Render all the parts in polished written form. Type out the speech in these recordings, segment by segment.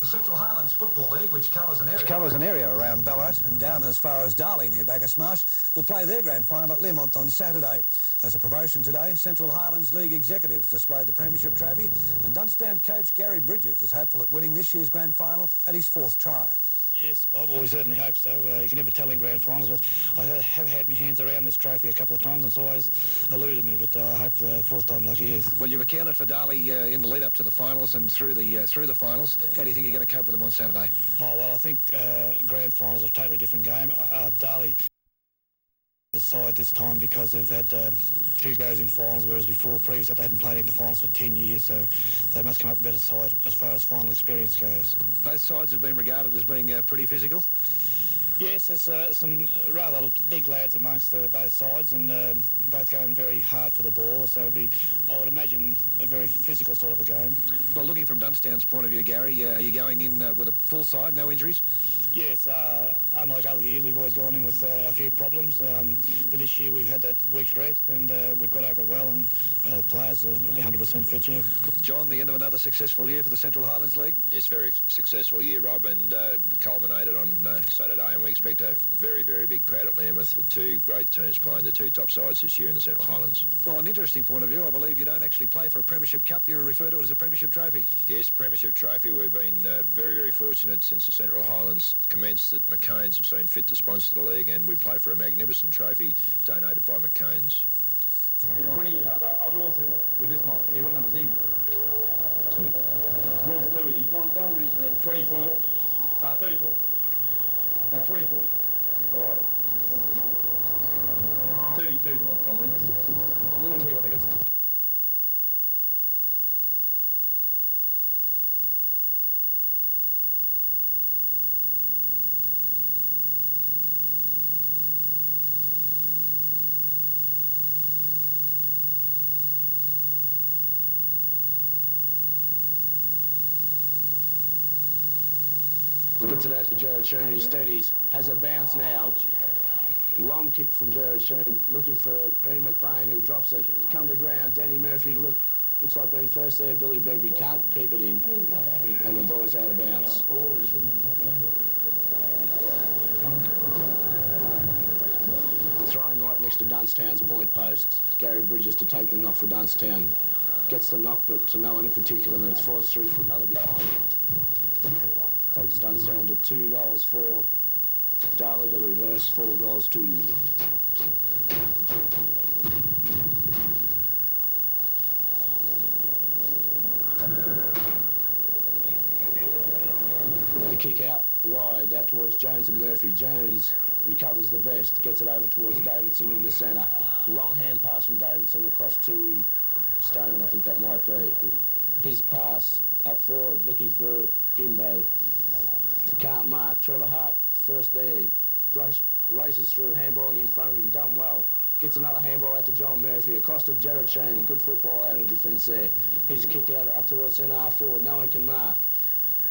The Central Highlands Football League, which covers an area around Ballarat and down as far as Darley near Bacchus Marsh, will play their grand final at Learmonth on Saturday. As a promotion today, Central Highlands League executives displayed the Premiership trophy, and Dunnstown coach Gary Bridges is hopeful at winning this year's grand final at his 4th try. Yes, Bob, well, we certainly hope so. You can never tell in grand finals, but I have had my hands around this trophy a couple of times and it's always eluded me, but I hope the 4th time lucky, yes. Well, you've accounted for Darley in the lead-up to the finals and through the finals. How do you think you're going to cope with them on Saturday? Oh, well, I think grand finals are a totally different game. Darley side this time because they've had 2 goes in finals, whereas previously they hadn't played in the finals for 10 years, so they must come up with a better side as far as final experience goes. Both sides have been regarded as being pretty physical? Yes, there's some rather big lads amongst both sides and both going very hard for the ball, so it'll be, I would imagine, a very physical sort of a game. Well, looking from Dunnstown's point of view, Gary, are you going in with a full side, no injuries? Yes, unlike other years, we've always gone in with a few problems, but this year we've had that week's rest and we've got over it well, and players are 100% fit, yeah. John, the end of another successful year for the Central Highlands League? Yes, very successful year, Rob, and culminated on Saturday, and we expect a very, very big crowd at Learmonth for 2 great teams playing, the 2 top sides this year in the Central Highlands. Well, an interesting point of view, I believe you don't actually play for a Premiership Cup, you refer to it as a Premiership Trophy. Yes, Premiership Trophy. We've been very, very fortunate since the Central Highlands commenced that McCain's have seen fit to sponsor the league, and we play for a magnificent trophy donated by McCain's. 20, I'll go on to with this one. Yeah, what number's he? 2. Ron's 2, is he? Montgomery's with 24. 34. No, 24. All right. 32 is Montgomery. I'll tell you what they got. Puts it out to Jared Shearn, who steadies, has a bounce now. Long kick from Jared Shearn, looking for Ian McBain, who drops it. Come to ground, Danny Murphy looks like being first there. Billy Begbie can't keep it in, and the ball's out of bounds. Throwing right next to Dunnstown's point post. Gary Bridges to take the knock for Dunnstown. Gets the knock, but to no one in particular, and it's forced through for another behind. Takes Dunnstown to 2 goals for Darley, the reverse, 4 goals 2. The kick out wide, out towards Jones and Murphy. Jones recovers the best, gets it over towards Davidson in the centre. Long hand pass from Davidson across to Stone, I think that might be. His pass up forward, looking for Bimbo. Can't mark. Trevor Hart first there. Races through, handballing in front of him. Done well. Gets another handball out to John Murphy. Across to Jared Shearn. Good football out of defence there. His kick out up towards centre half forward. No one can mark.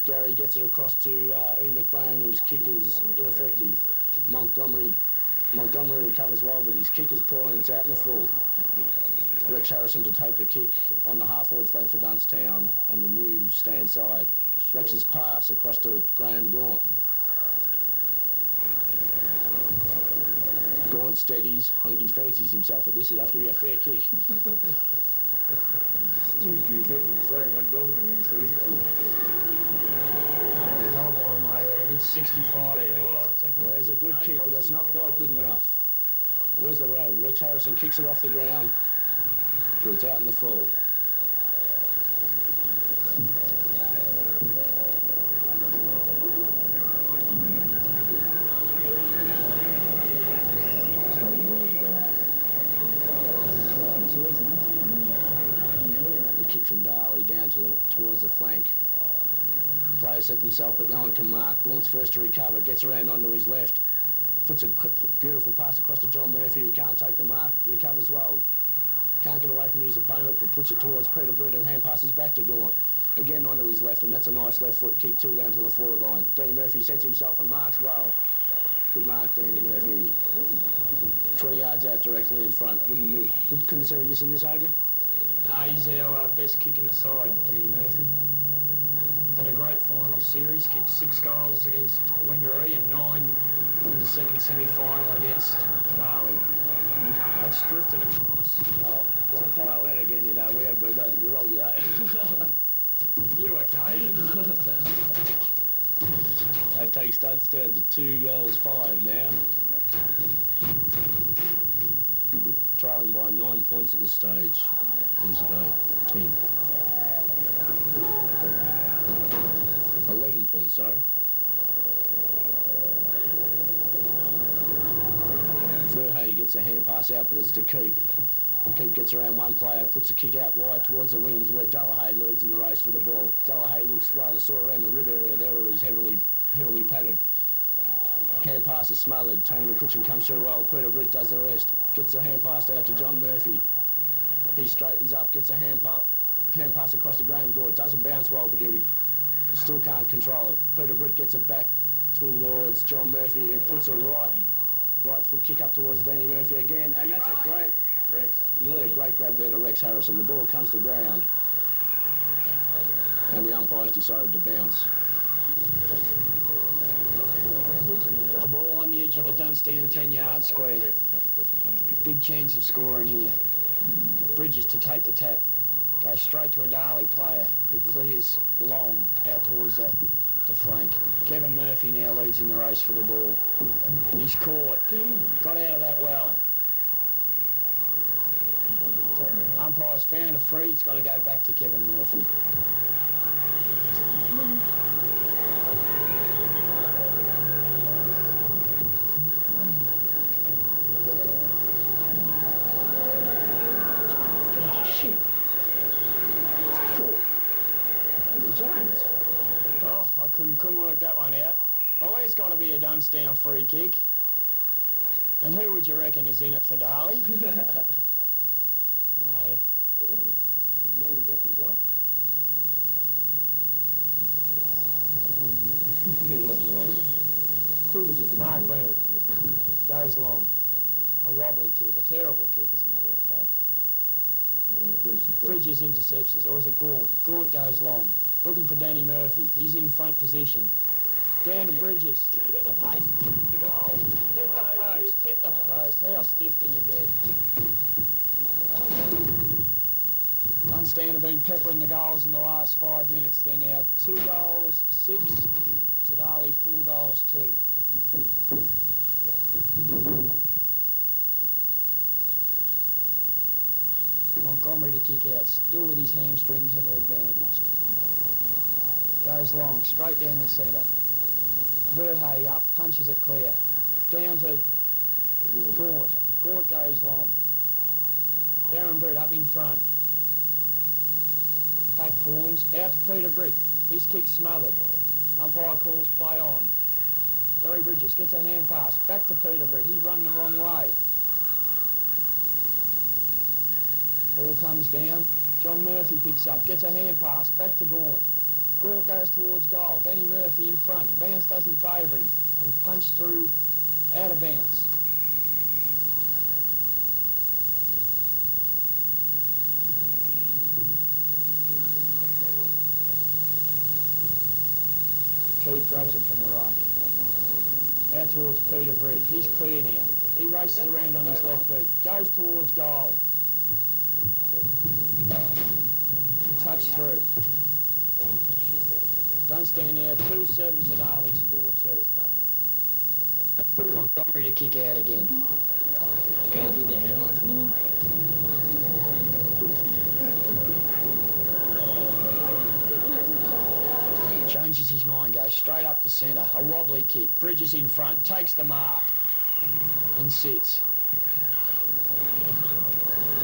Gary gets it across to Ian McBain, whose kick is ineffective. Montgomery recovers well, but his kick is poor and it's out in the full. Rex Harrison to take the kick on the half-forward flank for Dunnstown on the new stand side. Rex's pass across to Graham Gaunt. Gaunt steadies. I think he fancies himself at this. It'd have to be a fair kick. it's 65. Well, there's a good kick, but it's not quite good enough. Where's the road? Rex Harrison kicks it off the ground, but it's out in the full. The kick from Darley down towards the flank. Players set themselves, but no one can mark. Gaunt's first to recover, gets around onto his left. Puts a beautiful pass across to John Murphy, who can't take the mark, recovers well. Can't get away from his opponent, but puts it towards Peter Britt, who hand passes back to Gaunt. Again onto his left, and that's a nice left foot kick too down to the forward line. Danny Murphy sets himself and marks well. Good mark, Danny Murphy. 20 yards out directly in front. Couldn't see him missing this, Adrian? No, he's our best kick in the side, Danny Murphy. Had a great final series, kicked 6 goals against Wendouree and 9 in the second semi-final against Darley. That's drifted across. Well, then again, you know, we have been going to be wrong, you know. Few occasions. That takes Dunnstown to 2 goals 5 now. Trailing by 9 points at this stage. Or is it 8? 10. 11 points, sorry. Verhey gets a hand pass out, but it's to Keep. Keep gets around one player, puts a kick out wide towards the wing where Darley leads in the race for the ball. Darley looks rather sore around the rib area there where he's heavily padded. Hand pass is smothered. Tony McCutcheon comes through well. Peter Britt does the rest. Gets the hand pass out to John Murphy. He straightens up, gets a hand pass across to Graham Gore. Doesn't bounce well, but he still can't control it. Peter Britt gets it back towards John Murphy, who puts a right foot kick up towards Danny Murphy again, and that's a great, really a great grab there to Rex Harrison. The ball comes to ground, and the umpires decided to bounce. A ball on the edge of the Dunnstown 10-yard square. Big chance of scoring here. Bridges to take the tap. Goes straight to a Darley player who clears long out towards the flank. Kevin Murphy now leads in the race for the ball. He's caught. Got out of that well. Umpire's found a free. It's got to go back to Kevin Murphy. Shit. James. Oh, I couldn't work that one out. Well, there's got to be a Dunnstown free kick. And who would you reckon is in it for Darley? It wasn't wrong. Mark Leonard. Goes long. A wobbly kick, a terrible kick as a matter of fact. Bridges intercepts us, or is it Gaunt? Gaunt goes long. Looking for Danny Murphy. He's in front position. Down to Bridges. Hit the post. The goal. Hit the post. Hit the post. How stiff can you get? Dunnstown have been peppering the goals in the last 5 minutes. They're now 2 goals, 6 to Darley, 4 goals, 2. Montgomery to kick out, still with his hamstring heavily bandaged. Goes long, straight down the centre. Verhey up, punches it clear. Down to Gaunt. Gaunt goes long. Darren Britt up in front. Pack forms, out to Peter Britt. His kick smothered. Umpire calls play on. Gary Bridges gets a hand pass, back to Peter Britt. He's run the wrong way. Ball comes down. John Murphy picks up, gets a hand pass, back to Gaunt. Gaunt goes towards goal. Danny Murphy in front. Bounce doesn't favour him. And punch through, out of bounds. Keith grabs it from the ruck. Out towards Peter Britt. He's clear now. He races around on his left boot. Goes towards goal. Touch through. Dunnstown now 2-7 to Darley's 4-2. Montgomery to kick out again. Changes his mind, goes straight up the centre. A wobbly kick. Bridges in front, takes the mark and sits.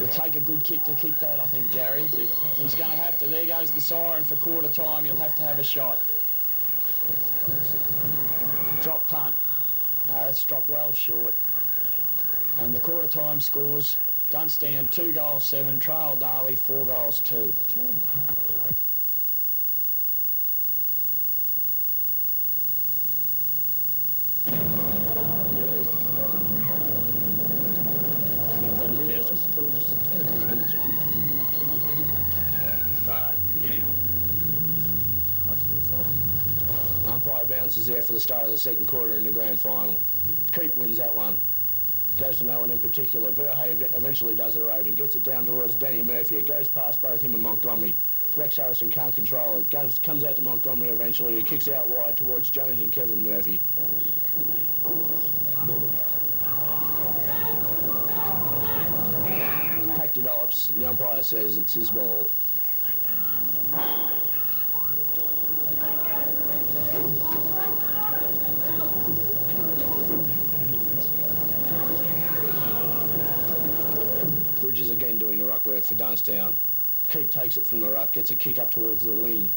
It'll take a good kick to kick that, I think, Gary. He's going to have to. There goes the siren for quarter time. He'll have to have a shot. Drop punt. No, that's dropped well short. And the quarter time scores. Dunnstown 2 goals 7. Trail Darley 4 goals 2. umpire bounces there for the start of the second quarter in the grand final. Keep wins that one. Goes to no one in particular. Verhey eventually does it over and gets it down towards Danny Murphy. It goes past both him and Montgomery. Rex Harrison can't control it. Comes out to Montgomery eventually, who kicks out wide towards Jones and Kevin Murphy. Pack develops. The umpire says it's his ball. Bridges again doing the ruck work for Dunnstown. Keep takes it from the ruck, gets a kick up towards the wing.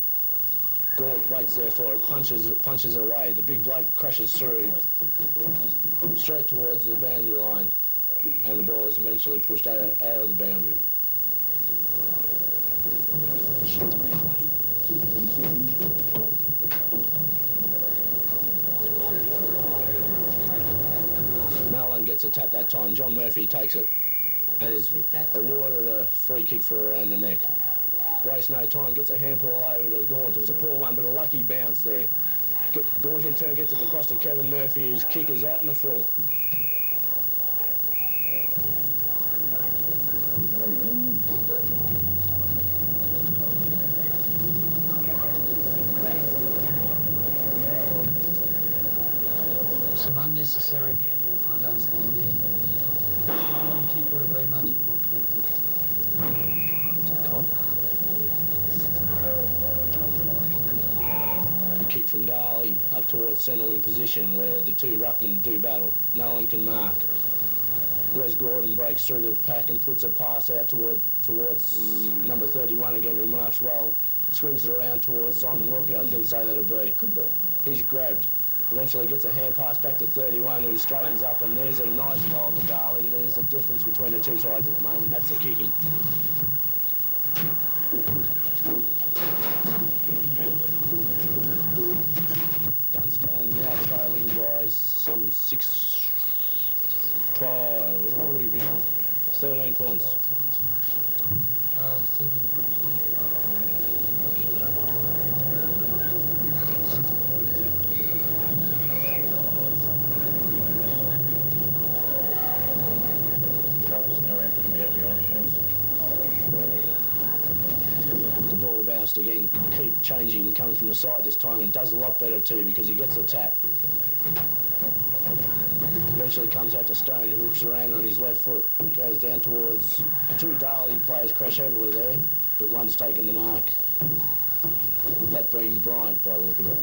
Gaunt waits there for it, punches away. The big bloke crashes through, straight towards the boundary line, and the ball is eventually pushed out of the boundary. No one gets a tap that time. John Murphy takes it and is awarded a free kick for around the neck. Wastes no time, gets a handball over to Gaunt. It's a poor one, but a lucky bounce there. Gaunt in turn gets it across to Kevin Murphy, whose kick is out in the full. Some unnecessary handball from Dunnstown there. One kick would have been much more effective. The kick from Darley up towards centre wing position where the two ruckmen do battle. No one can mark. Wes Gordon breaks through the pack and puts a pass out towards number 31 again, who marks well. Swings it around towards Simon Wilkie, I think say that'd be. Could be. He's grabbed. Eventually gets a hand pass back to 31, who straightens up, and there's a nice goal for Darley. There's a difference between the two sides at the moment. That's the kicking. Dunnstown now trailing by some 12, what are we been on? 13 points. 13 points. The ball bounced again, keep changing, coming from the side this time, and does a lot better too because he gets the tap. Eventually comes out to Stone, who hooks around on his left foot, goes down towards two Darley players, crash heavily there, but one's taken the mark. That being Bryant by the look of it.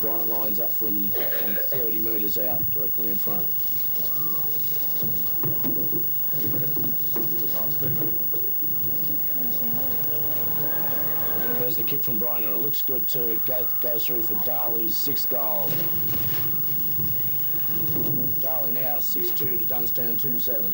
Bryant lines up from some 30 metres out, directly in front. There's the kick from Bryant, and it looks good too. It goes through for Darley's 6th goal. Darley now 6-2 to Dunnstown 2-7.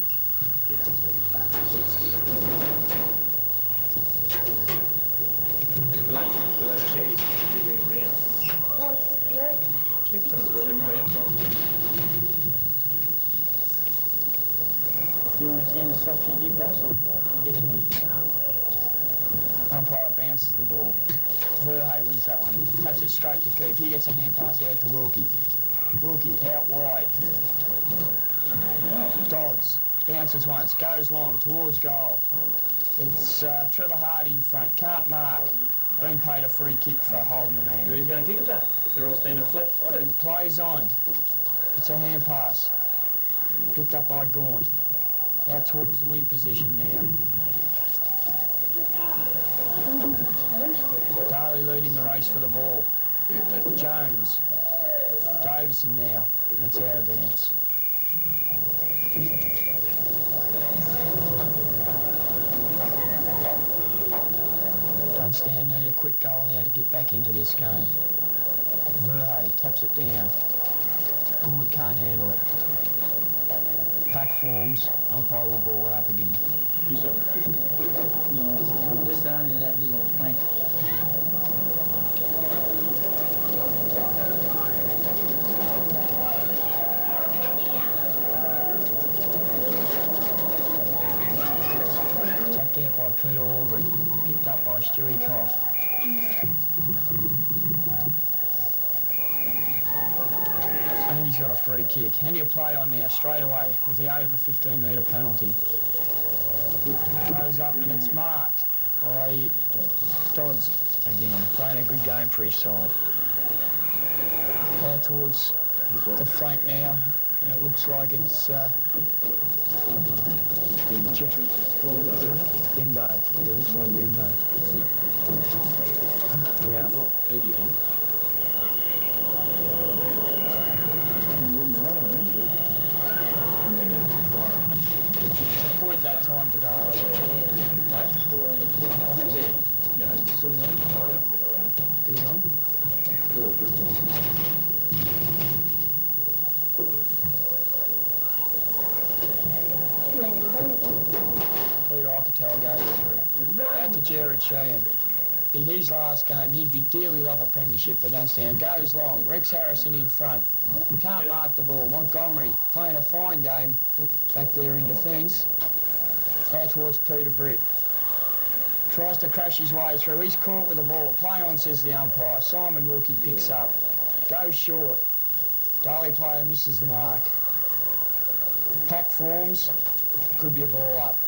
Do you want to send a soft drink, you boss, or get you one? Umpire bounces the ball. Verhey wins that one. Taps it straight to Keep. He gets a hand pass out to Wilkie. Wilkie out wide. Dodds bounces once, goes long towards goal. It's Trevor Hart in front. Can't mark. Been paid a free kick for holding the man. Who's going to kick it back? They're all standing flat. He plays on. It's a hand pass. Picked up by Gaunt. Out towards the wing position now. Darley leading the race for the ball. Jones. Davison now. And it's out of bounds. Dunnstown need a quick goal now to get back into this game. Verhey taps it down. Gaunt can't handle it. Pack forms, umpire will ball it up again. You said? No, just only that little plank. Tapped out by Peter Aubrey, picked up by Stewie Koff. he's got a free kick. And he'll play on now straight away with the over 15-metre penalty. Goes up and it's marked by Dodds again, playing a good game for his side. Out towards the flank now, and it looks like it's Bimbo. Yeah, looks like Bimbo. Yeah. Point that time to Darley. Peter Ockertel goes through. Out to Jared Sheehan. Be his last game. He'd be dearly love a premiership for Dunnstown. Goes long. Rex Harrison in front. Can't mark the ball. Montgomery playing a fine game back there in defence. Out towards Peter Britt. Tries to crash his way through. He's caught with the ball. Play on, says the umpire. Simon Wilkie picks up. Goes short. Darley player misses the mark. Pack forms. Could be a ball up.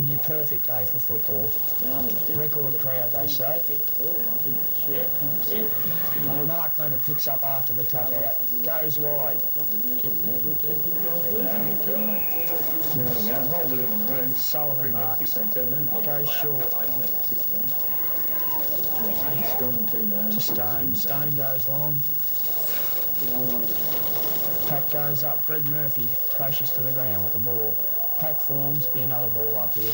Near perfect day for football. Record crowd, they say. Mark Leonard picks up after the tap out. Goes wide. Sullivan marks. Goes short. To Stone. Stone goes long. Pack goes up. Greg Murphy crashes to the ground with the ball. Pack forms, be another ball up here.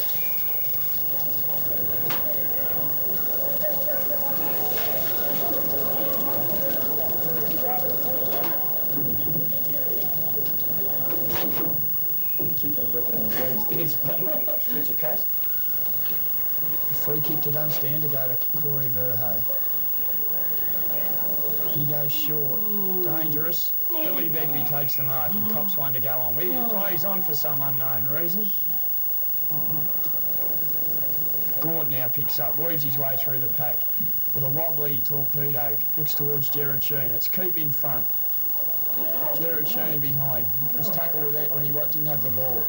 Free kick to Dunnstown to go to Corey Verhey. He goes short. Dangerous. Billy Begbie takes the mark and cops one to go on. He plays on for some unknown reason. Gaunt now picks up, weaves his way through the pack with a wobbly torpedo. Looks towards Jared Sheen. It's Coop in front. Jared Sheen behind. Was tackled with that when he didn't have the ball.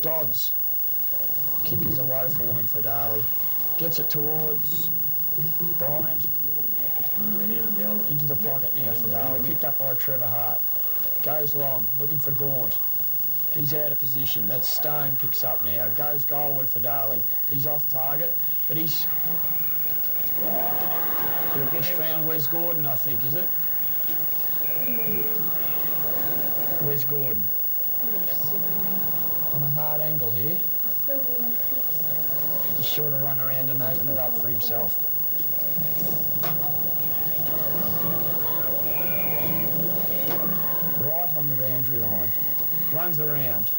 Dodds. Kick is a woeful one for Darley. Gets it towards Bryant. Into the pocket now for Darley. Picked up by Trevor Hart. Goes long, looking for Gaunt. He's out of position. That's Stone picks up now. Goes goalward for Darley. He's off target, but he's found Wes Gordon, I think, is it? Wes Gordon. On a hard angle here. He's sure to run around and open it up for himself. Right on the boundary line. Runs around.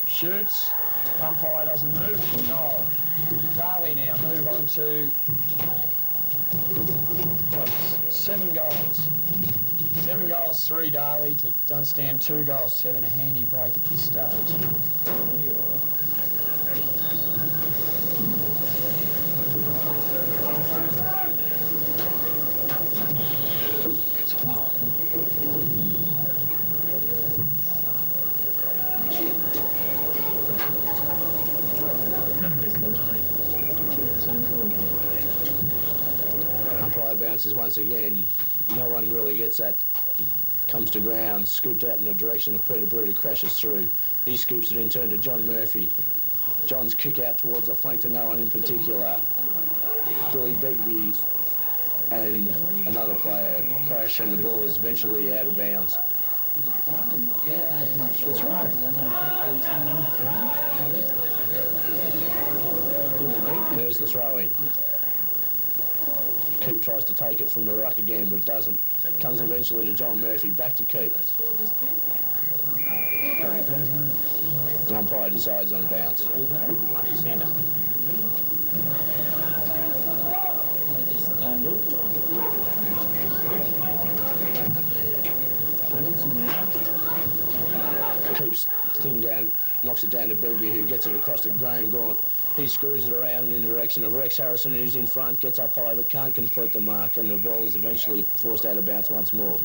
Shoots. Umpire doesn't move. Goal. Darley now move on to 7 goals. 7 goals, 3 Darley to Dunnstown, 2 goals, 7. A handy break at this stage. Umpire bounces once again. No one really gets that. Comes to ground, scooped out in the direction of Peter Bruder, crashes through. He scoops it in turn to John Murphy. John's kick out towards the flank to no one in particular. Billy Begbie and another player crash, and the ball is eventually out of bounds. There's the throw-in. Keep tries to take it from the ruck again, but it doesn't. Comes eventually to John Murphy, back to Keep. The umpire decides on a bounce. keeps the thing down, knocks it down to Begbie, who gets it across to Graham Gaunt. He screws it around in the direction of Rex Harrison, who's in front, gets up high but can't complete the mark, and the ball is eventually forced out of bounds once more,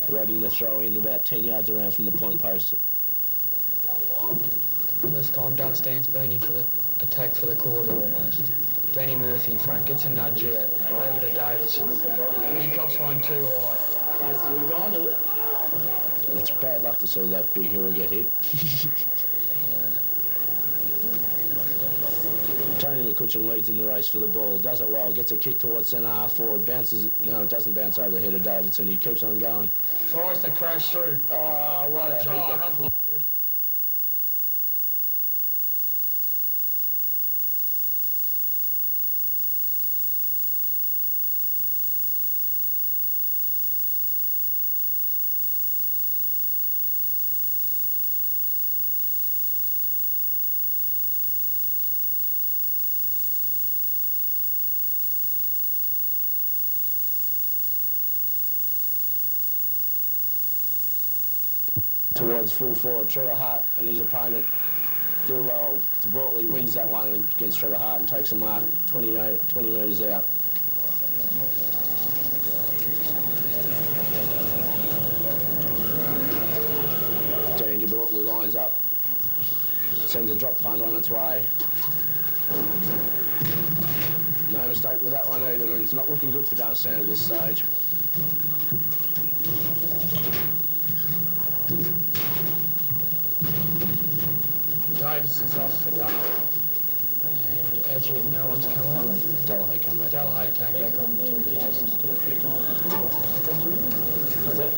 waiting to throw in about 10 yards around from the point post. First time Dunnstown's been in for the attack for the quarter almost. Danny Murphy in front, gets a nudge out, over to Davidson. He cops one too high. It's bad luck to see that big hooer get hit. Tony McCutcheon leads in the race for the ball, does it well, gets a kick towards centre half forward, bounces, no, it doesn't bounce over the head of Davidson, he keeps on going. Tries to crash through. Oh, what a heap. Towards full forward, Trevor Hart and his opponent do well. Bartley wins that one against Trevor Hart and takes a mark 20 metres out. Danny Bartley lines up, sends a drop punt on its way. No mistake with that one either, and it's not looking good for Dunnstown at this stage. Davidson's off for Darley. And as yet, no one's come on. Darley came back. Darley came back on. That's it.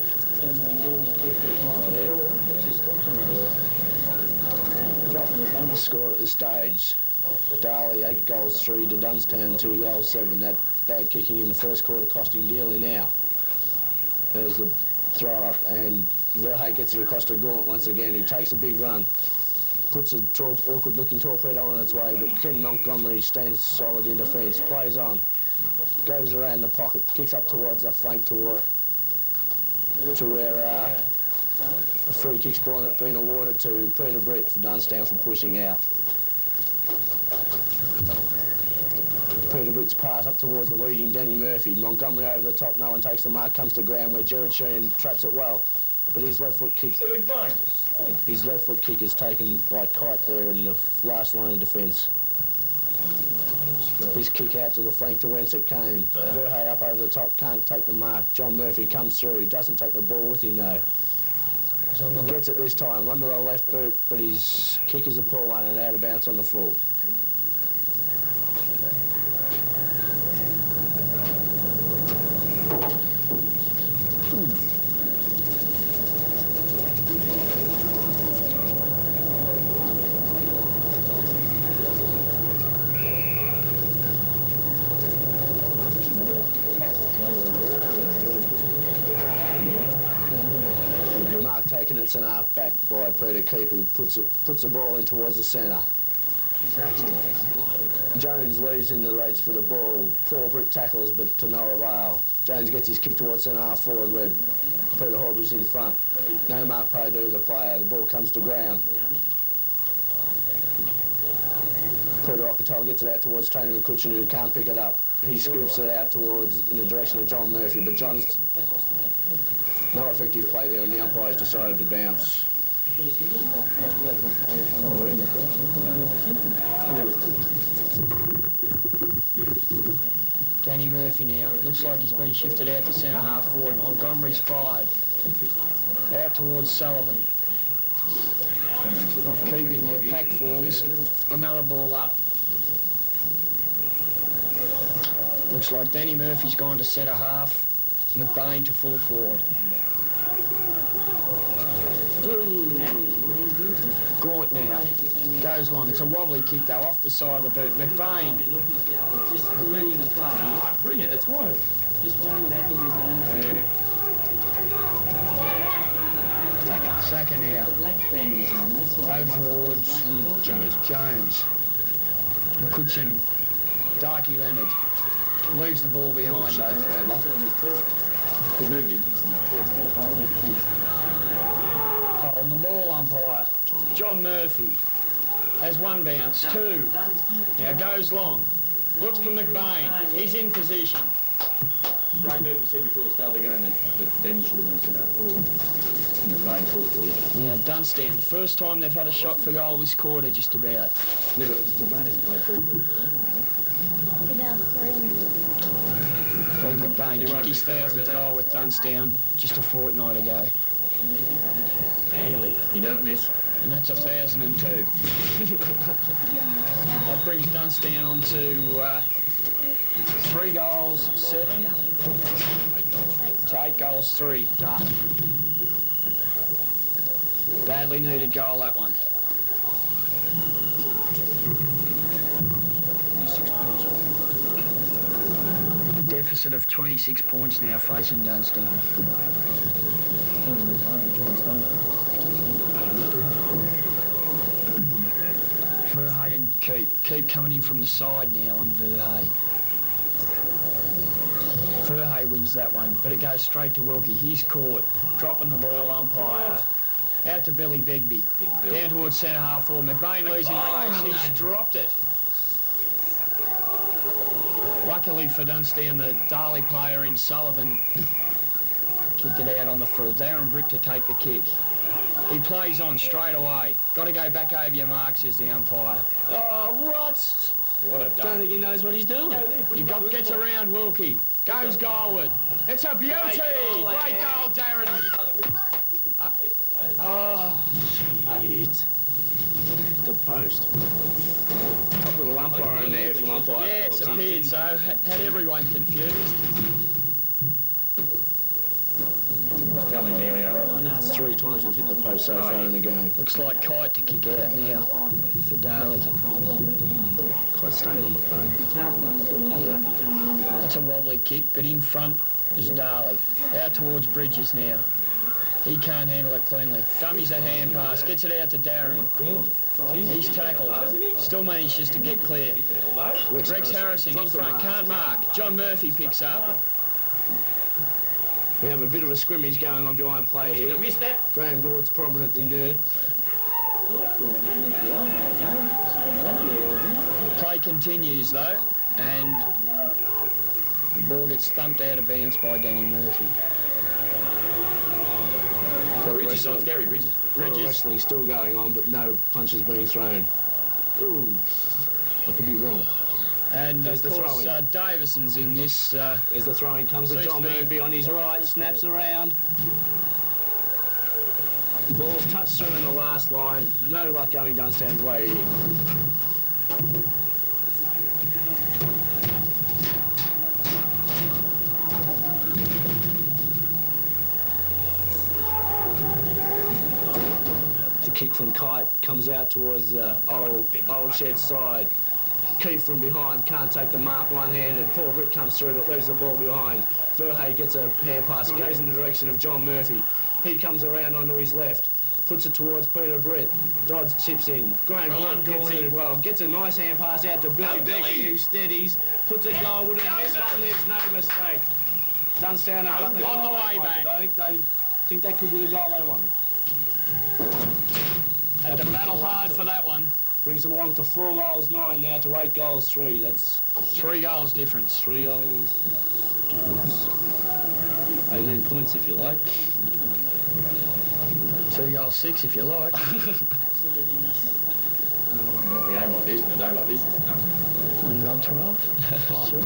The score at this stage, Darley 8 goals 3 to Dunnstown 2 goals 7. That bad kicking in the first quarter costing dearly now. There's the throw up, and Verhey gets it across to Gaunt once again, who takes a big run. Puts an awkward-looking torpedo on its way, but Ken Montgomery stands solid in defence, plays on, goes around the pocket, kicks up towards the flank to where a free kick's been awarded to Peter Britt for Dunnstown for pushing out. Peter Britt's pass up towards the leading Danny Murphy. Montgomery over the top, no one takes the mark, comes to ground where Jared Sheehan traps it well, but his left foot kick... His left foot kick is taken by Kite there in the last line of defence. His kick out to the flank to whence it came. Verhey up over the top, can't take the mark. John Murphy comes through, doesn't take the ball with him though. Gets it this time, under the left boot, but his kick is a poor one and out of bounds on the full. Taken at centre half back by Peter Keep, who puts the ball in towards the centre. Jones leaves in the race for the ball. Paul Britt tackles, but to no avail. Jones gets his kick towards centre half forward where Peter Horbury's in front. No mark Padu, the player. The ball comes to ground. Peter Ockatall gets it out towards Tony McCutcheon, who can't pick it up. He scoops it out towards in the direction of John Murphy, but John's no effective play there, and the umpires decided to bounce. Danny Murphy now. Looks like he's been shifted out to centre half forward. Montgomery's fired. Out towards Sullivan. Keeping their pack forms. Another ball up. Looks like Danny Murphy's gone to centre half. McBain to full forward. Gaunt now. Goes long. It's a wobbly kick though, off the side of the boot. McBain. Bring it, that's why. Just running back in his own. Saka now. Over towards Jones. McCutcheon. Darky Leonard. Leaves the ball behind though. goal, and the ball umpire, John Murphy, has one bounce, two. Now goes long. Looks for McBain. He's in position. Ray Murphy said before the start of the game that Danny should have been sent out forward. McBain full forward. Yeah, Dunnstown, the first time they've had a shot for goal this quarter, just about. Never, McBain hasn't played full forward for long, About 3 minutes. Well, McBain kicked his 1,000th goal with Dunnstown just a fortnight ago. Barely. You don't miss. And that's 1,002. That brings Dunnstown on to 3 goals, 7. To 8 goals, 3. Darley. Badly needed goal, that one. Deficit of 26 points now facing Dunnstown. Verhey and keep coming in from the side now on Verhey. Verhey wins that one, but it goes straight to Wilkie. He's caught, dropping the ball, umpire. Out to Billy Begbie. Down towards centre half forward. McBain losing race. He's dropped it. Luckily for Dunnstown, the Darley player in Sullivan kicked it out on the full. Darren Britt to take the kick. He plays on straight away. Got to go back over your mark, says the umpire. Oh, what? What a day. Don't think he knows what he's doing. He gets around Wilkie. Goes goalward. It's a beauty. Great goal, Darren. Oh, Shit. The post. Top little umpire in there from umpire. yeah, it's appeared so. Had everyone confused. Tell me now, yeah. 3 times we've hit the post so far in the game. Looks like Kite to kick out now for Darley. Quite staying on the phone. That's a wobbly kick, but in front is Darley. Out towards Bridges now. He can't handle it cleanly. Dummies a hand pass, gets it out to Darren. He's tackled. Still manages to get clear. Rex Harrison in front, can't mark. John Murphy picks up. We have a bit of a scrimmage going on behind play here. Missed that. Graham Gord's prominently near. Play continues though, and the ball gets thumped out of bounds by Danny Murphy. Bridges on, Gary Bridges. A lot of wrestling still going on, but no punches being thrown. Ooh, I could be wrong. And There's of the course, throwing. Davison's in this. There's the throwing. Comes to Seems John to be Murphy on his right, snaps around. Ball's touched through in the last line. No luck going Dunnstown's way here. The kick from Kite comes out towards old shed side. Keith from behind can't take the mark one-handed. Paul Britt comes through but leaves the ball behind. Verhey gets a hand pass. He goes in the direction of John Murphy. He comes around onto his left. Puts it towards Peter Britt. Dodds chips in. Graham Gordon gets it well. Gets a nice hand pass out to Billy Becky who steadies. Puts it goalward and this one there's no mistake. Dunnstown have got the On the goal way they wanted. back. I think that could be the goal they wanted. Had to battle hard for that one. Brings them along to 4 goals 9 now to 8 goals 3. That's 3 goals difference. 3 goals difference. 18 points if you like. 2 goals 6 if you like. Not the game like this, and a day like this. No. 1 goal 12. Sure.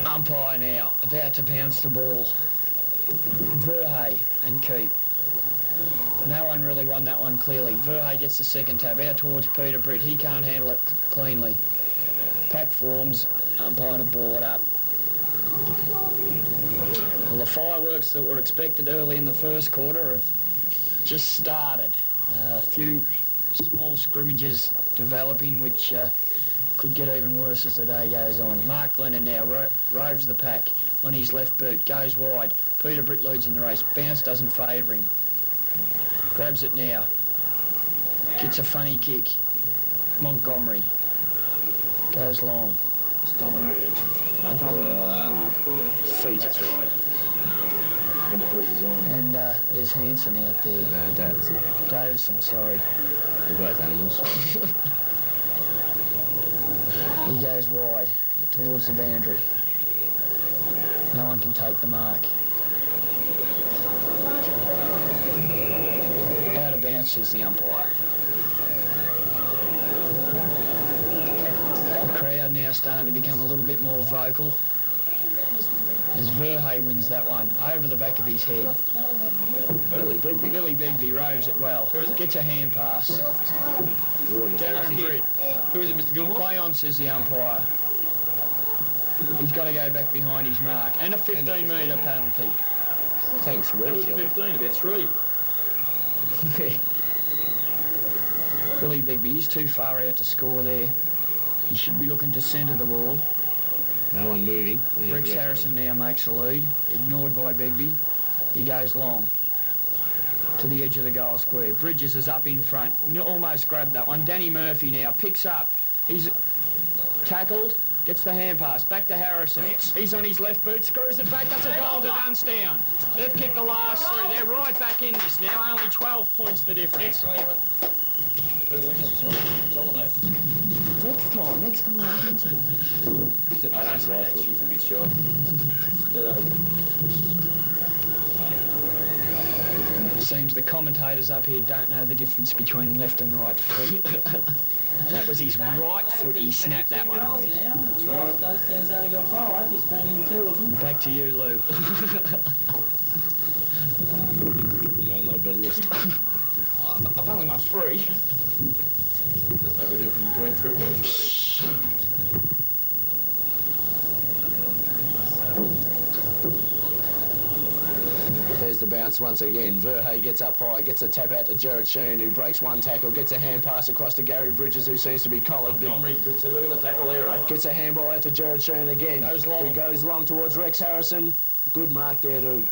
Umpire now, about to bounce the ball. Verhey and Keep. No one really won that one clearly. Verhey gets the second tab out towards Peter Britt. He can't handle it cleanly. Pack forms, umpire to ball it up. Well, the fireworks that were expected early in the first quarter have just started. A few small scrimmages developing which could get even worse as the day goes on. Mark Lennon now roves the pack on his left boot, goes wide. Peter Britt leads in the race. Bounce doesn't favour him. Grabs it now. Gets a funny kick. Montgomery goes long. It's dominated. Feet. And there's Hanson out there. No, Davidson. Davison, sorry. They're both animals. He goes wide towards the boundary. No one can take the mark. Out of bounds, says the umpire. The crowd now starting to become a little bit more vocal as Verhey wins that one over the back of his head. Billy Begbie rows it well. Gets a hand pass. Darren Britt. Who is it, Mr. Gilmore? Play on, says the umpire. He's got to go back behind his mark. And a 15-metre penalty. Thanks, It was 15, about 3. Billy Begbie, he's too far out to score there. He should be looking to centre the ball. No one moving. Rex Harrison now makes a lead, ignored by Begbie. He goes long to the edge of the goal square. Bridges is up in front. Almost grabbed that one. Danny Murphy now picks up. He's tackled, gets the hand pass. Back to Harrison. He's on his left boot, screws it back. That's a goal to Dunnstown. They've kicked the last 3. They're right back in this now. Only 12 points the difference. Next time. Seems the commentators up here don't know the difference between left and right foot. That was his right foot he snapped that one with. Back to you, Lou. I've only got 3. There's no difference between triple and 3. There's the bounce once again. Verhey gets up high, gets a tap out to Jared Sheen, who breaks one tackle, gets a hand pass across to Gary Bridges, who seems to be collared. Montgomery, good. So look at the tackle there, eh? Gets a handball out to Jared Sheen again. Goes long. Who goes long towards Rex Harrison. Good mark there to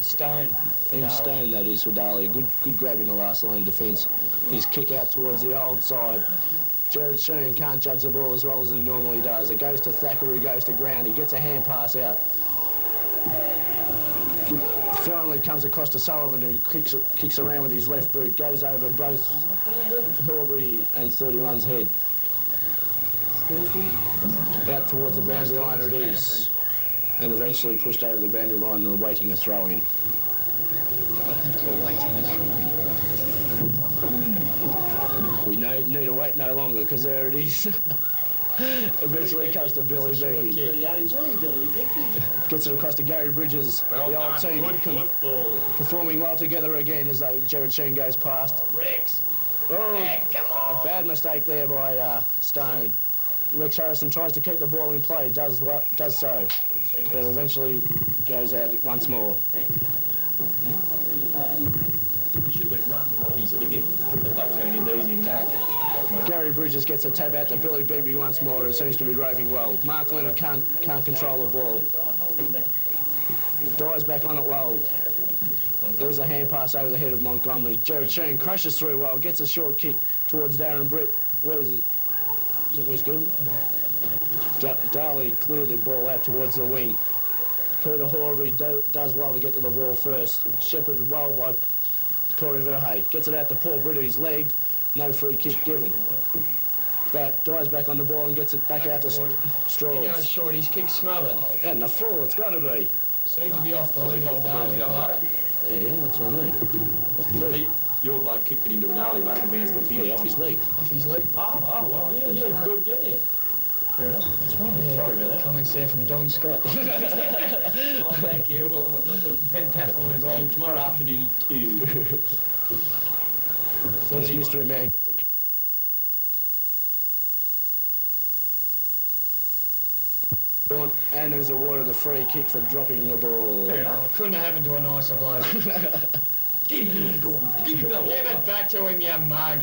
Stone. Stone, that is, for Darley. Good grab in the last line of defence. His kick out towards the old side. Jared Sheen can't judge the ball as well as he normally does. It goes to Thacker, who goes to ground. He gets a hand pass out. Finally comes across to Sullivan, who kicks around with his left boot, goes over both Horbury and 31's head. Out towards the boundary line it is, and eventually pushed over the boundary line and awaiting a throw-in. We need to wait no longer, because there it is. Eventually comes to Billy Begbie. Gets it across to Gary Bridges. Well the old team performing well together again as Jared Sheen goes past. Rex. Oh, a bad mistake there by Stone. Rex Harrison tries to keep the ball in play, does so, but eventually goes out once more. He should have been run what he sort of did. The bloke was going to get easy and go. Gary Bridges gets a tap out to Billy Begbie once more, who seems to be roving well. Mark Leonard can't control the ball. Dives back on it well. There's a hand pass over the head of Montgomery. Jared Sheen crushes through well, gets a short kick towards Darren Britt. Where's it? Is it West Good? Darley cleared the ball out towards the wing. Peter Horbury does well to get to the ball first. Shepherded well by Corey Verhey. Gets it out to Paul Britt, who's legged. No free kick given. Dives back on the ball and gets it back out to Straws. He goes short, his kick's smothered. And the full, it's got to be. Seems to be off the leg of Darley. Yeah, that's what I mean. Off the boot. Your bloke kicked it into an alley like a man's Yeah, off his leg. Off his leg. Oh, well, yeah, good, yeah. Fair enough. That's right. Yeah. Sorry about that. Comments there from Don Scott. Oh, thank you. Well, Pentathlon is on tomorrow afternoon too. This mystery man. And is awarded the free kick for dropping the ball. Fair enough. Couldn't have happened to a nicer bloke. Give him Gordon. Give him that Give it back to him, you mug.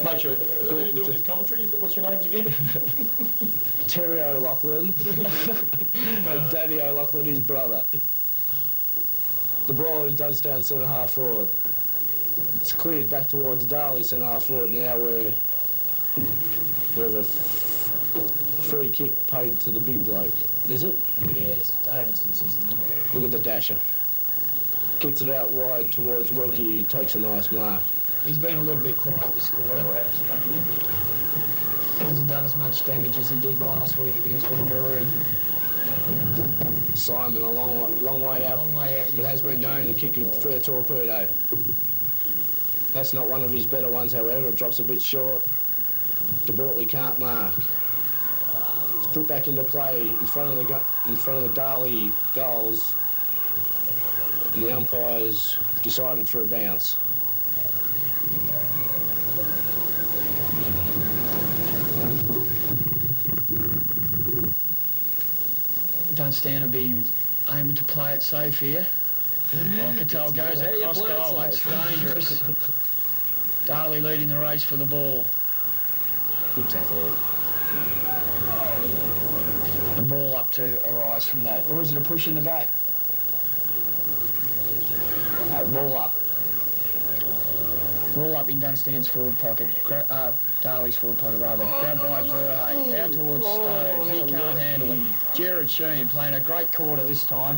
Make sure. You doing this commentary? What's your names again? Terry O'Loughlin and Danny O'Loughlin, his brother. The ball in Dunnstown centre half forward. It's cleared back towards Darley centre half forward now, where We have a free kick paid to the big bloke. Is it? Yes, Davidson's his name. Look at the dasher. Kicks it out wide towards Wilkie, who takes a nice mark. He's been a little bit quiet this quarter. Hasn't done as much damage as he did last week against Wanderoo. Simon, a long way up, Long way out. but has been known to kick a fair torpedo. That's not one of his better ones, however. It drops a bit short. DeBortley can't mark. It's put back into play in front of the Darley goals, and the umpires decided for a bounce. Dunnstown will be aiming to play it safe here. Alcatel goes across goal. That's dangerous. Darley leading the race for the ball. Good tackle. The ball up to arise from that. Or is it a push in the back? Ball up. Ball up in Dunstan's forward pocket. Darley's forward pocket, rather. Grabbed by Verhey. Out towards Stone. He can't handle it. Jared Sheen playing a great quarter this time.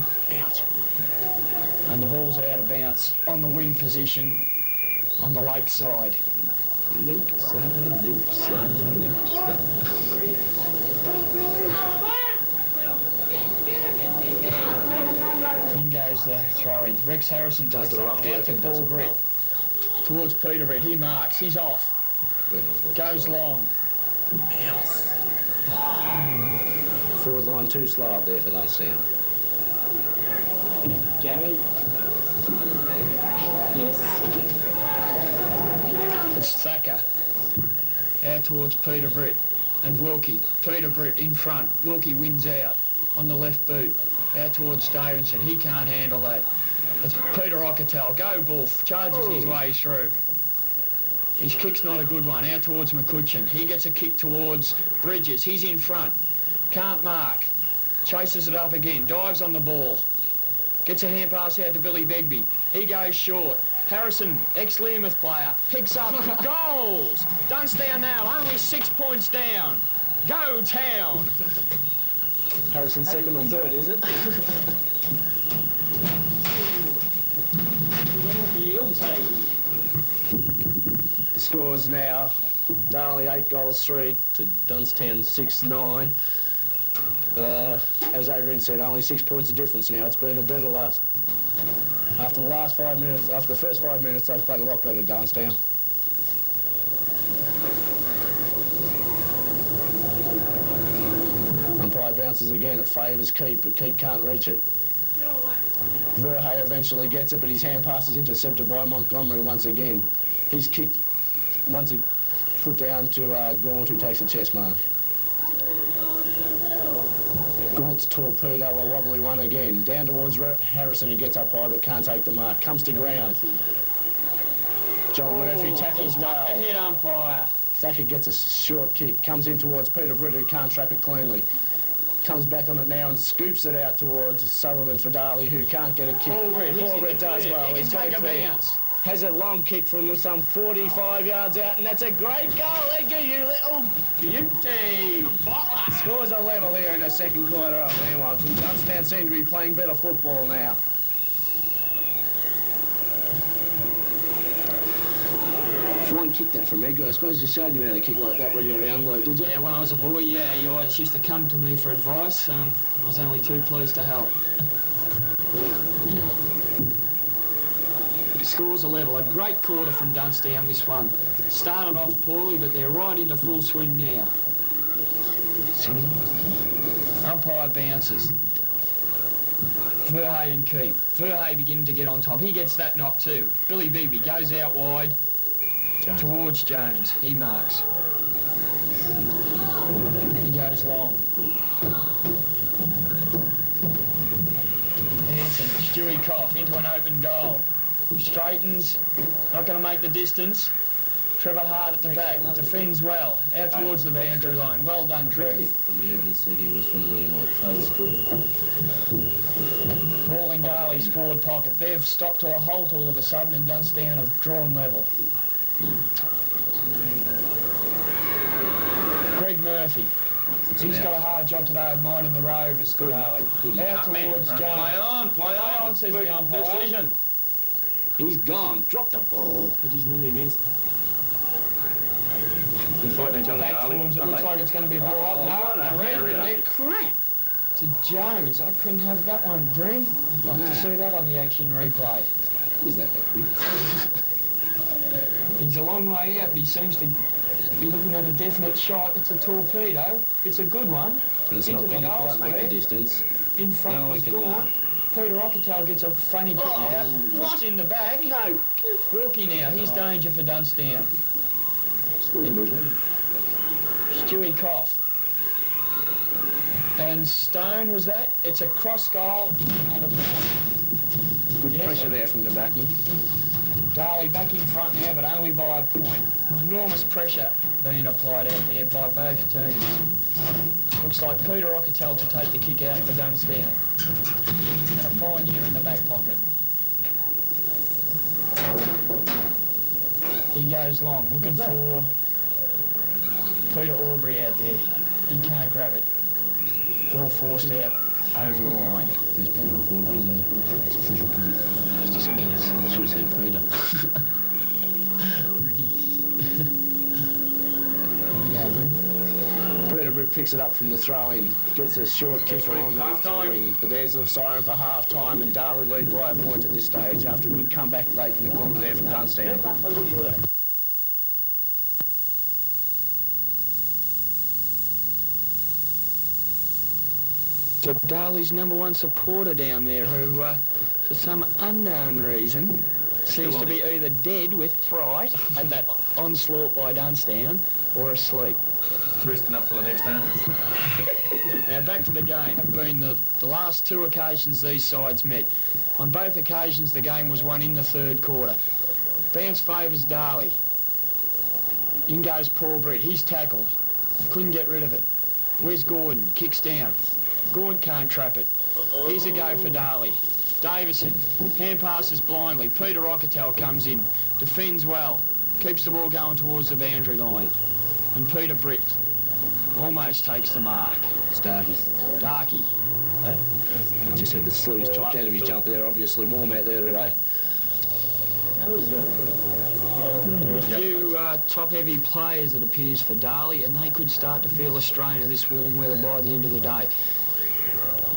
And the ball's out of bounds on the wing position on the lake side. Lake side, lake side, lake side. In goes the throw-in. Rex Harrison does the rough work and does it well. Towards Peter Brett. He marks. He's off. Goes long. Forward line too slow up there for Dunnstown. Gary? Yes. It's Thacker. Out towards Peter Brett and Wilkie. Peter Brett in front. Wilkie wins out on the left boot. Out towards Davidson. He can't handle that. It's Peter Ockertel. Go, Wolf. Charges his way through. His kick's not a good one. Out towards McCutcheon. He gets a kick towards Bridges. He's in front. Can't mark. Chases it up again. Dives on the ball. Gets a hand pass out to Billy Begbie. He goes short. Harrison, ex-Learmouth player, picks up goals. Dunnstown now, only 6 points down. Go Town. Harrison second or third, is it? The scores now, Darley 8 goals 3 to Dunnstown 6-9. As Adrian said, only 6 points of difference now. It's been a better last. After the last 5 minutes, after the first 5 minutes, they've played a lot better, Dunnstown. Umpire bounces again. It favours Keep, but Keep can't reach it. Verhey eventually gets it, but his hand pass is intercepted by Montgomery once again. His kick once put down to Gaunt, who takes a chest mark. Gaunt's torpedo, a wobbly one again. Down towards Harrison, who gets up high but can't take the mark. Comes to ground. John Murphy tackles well. Ahead umpire. Thacker gets a short kick. Comes in towards Peter Britt, who can't trap it cleanly. Comes back on it now and scoops it out towards Sullivan for Darley, who can't get a kick. Paul Britt does well. He's got a bounce. Has a long kick from some 45 yards out, and that's a great goal, Edgar, you little beauty. Scores a level here in the second quarter up Learmonth. Dunnstown seem to be playing better football now. Fine kick that from Edgar. I suppose you showed him how to kick like that when you were a young bloke, did you? Yeah, when I was a boy, yeah, he always used to come to me for advice. I was only too pleased to help. Scores a level. A great quarter from Dunnstown, this one. Started off poorly, but they're right into full swing now. Umpire bounces. Verhey and Keep. Verhey beginning to get on top. He gets that knock too. Billy Begbie goes out wide towards Jones. He marks. He goes long. Hanson, Stewie Cough into an open goal. Straightens, not going to make the distance. Trevor Hart at the back, defends well, out towards the boundary line. Well done, Trev. He said he was from Learmonth. That's good. Ball in Darley's forward pocket. They've stopped to a halt all of a sudden, and Dunnstown have drawn level. Murphy. He's got a hard job today of minding the Rovers. Good. Darley. Out towards Jones. Play on, says the umpire. Decision. He's gone. Drop the ball. It is nearly against. They're fighting each other, Back Darley. forms, it looks like it's going to be a ball up. No, hurry up. they're crap. To Jones. I couldn't have that one, Breen. I'd like to see that on the action replay. Is that quick? He's a long way out, but he seems to be looking at a definite shot. It's a torpedo. It's a good one. But it's into not the going to goal quite make the square. distance. In front No one was can Gaunt. mark. Peter Ockertell gets a funny kick out. What's in the bag? No. Wilkie now. He's danger for Dunnstown. Stewie Cough. And Stone was that? It's a cross goal and a point. Good pressure there from the backman. Darley back in front now, but only by a point. Enormous pressure being applied out there by both teams. Looks like Peter Ockertell to take the kick out for Dunnstown. And a fine year in the back pocket. He goes long, looking for Peter Aubrey out there. He can't grab it. Ball forced out over the line. There's Peter Aubrey there. It's Peter Britt. It's just should have said Peter. Peter Britt picks it up from the throw-in, gets a short kick on the throw-in, but there's a siren for half-time, and Darley lead by a point at this stage after a good comeback late in the corner there from Dunnstown. So Darley's #1 supporter down there who, for some unknown reason, seems to be either dead with fright at that onslaught by Dunnstown or asleep. Resting up for the next time. Now back to the game. Have been the last two occasions these sides met. On both occasions the game was won in the third quarter. Bounce favours Darley. In goes Paul Britt. He's tackled. Couldn't get rid of it. Where's Gordon? Kicks down. Gaunt can't trap it. Here's a go for Darley. Davison. Hand passes blindly. Peter Ockertell comes in. Defends well. Keeps the ball going towards the boundary line. And Peter Britt almost takes the mark. It's Darky. Darky. Eh? Just had the sleeves chopped out of his jumper there, obviously warm out there today. A few top-heavy players, it appears, for Darley, and they could start to feel the strain of this warm weather by the end of the day.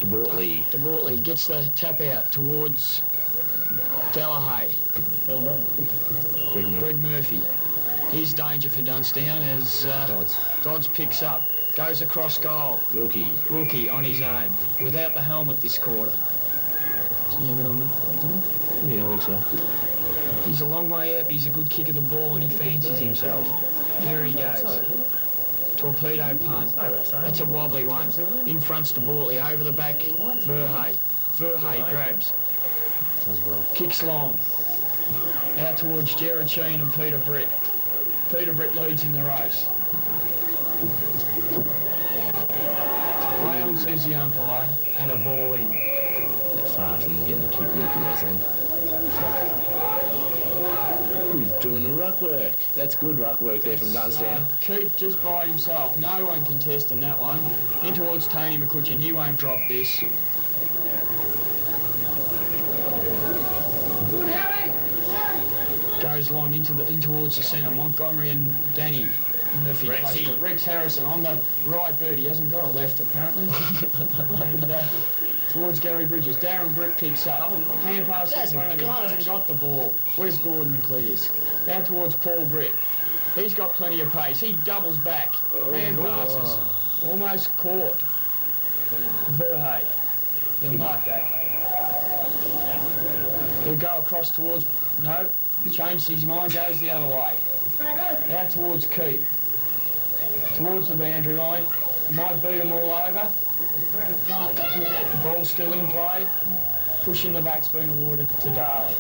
DeBortley gets the tap out towards Delahaye. Greg Murphy. Here's danger for Dunnstown as Dodds picks up. Goes across goal. Wilkie on his own. Without the helmet this quarter. Does he have it on it? Yeah, I think so. He's a long way out, but he's a good kick of the ball and he fancies himself. There he goes. Torpedo punt. That's a wobbly one. In front's DeBortley. Over the back, Verhey. Verhey grabs. Does well. Kicks long. Out towards Jared Sheen and Peter Britt. Peter Britt leads in the race. Play on, says the umpire, and a ball in. Not far from getting the kick looking, I think. Who's doing the ruck work? That's good ruck work there from Dunnstown. Keith just by himself. No one contesting that one. In towards Tony McCutcheon. He won't drop this. Goes long in towards the centre. Montgomery and Danny Murphy. Rex Harrison on the right boot. He hasn't got a left apparently. And towards Gary Bridges. Darren Britt picks up. Hand pass in front of him. Hasn't got the ball. Where's Gordon clears? Out towards Paul Britt. He's got plenty of pace. He doubles back. Hand passes. Almost caught. Verhey. He'll mark that. He'll go across towards... No. Changed his mind, goes the other way. Out towards Keith. Towards the boundary line. Might beat them all over. The ball's still in play. Pushing the back's been awarded to Darley.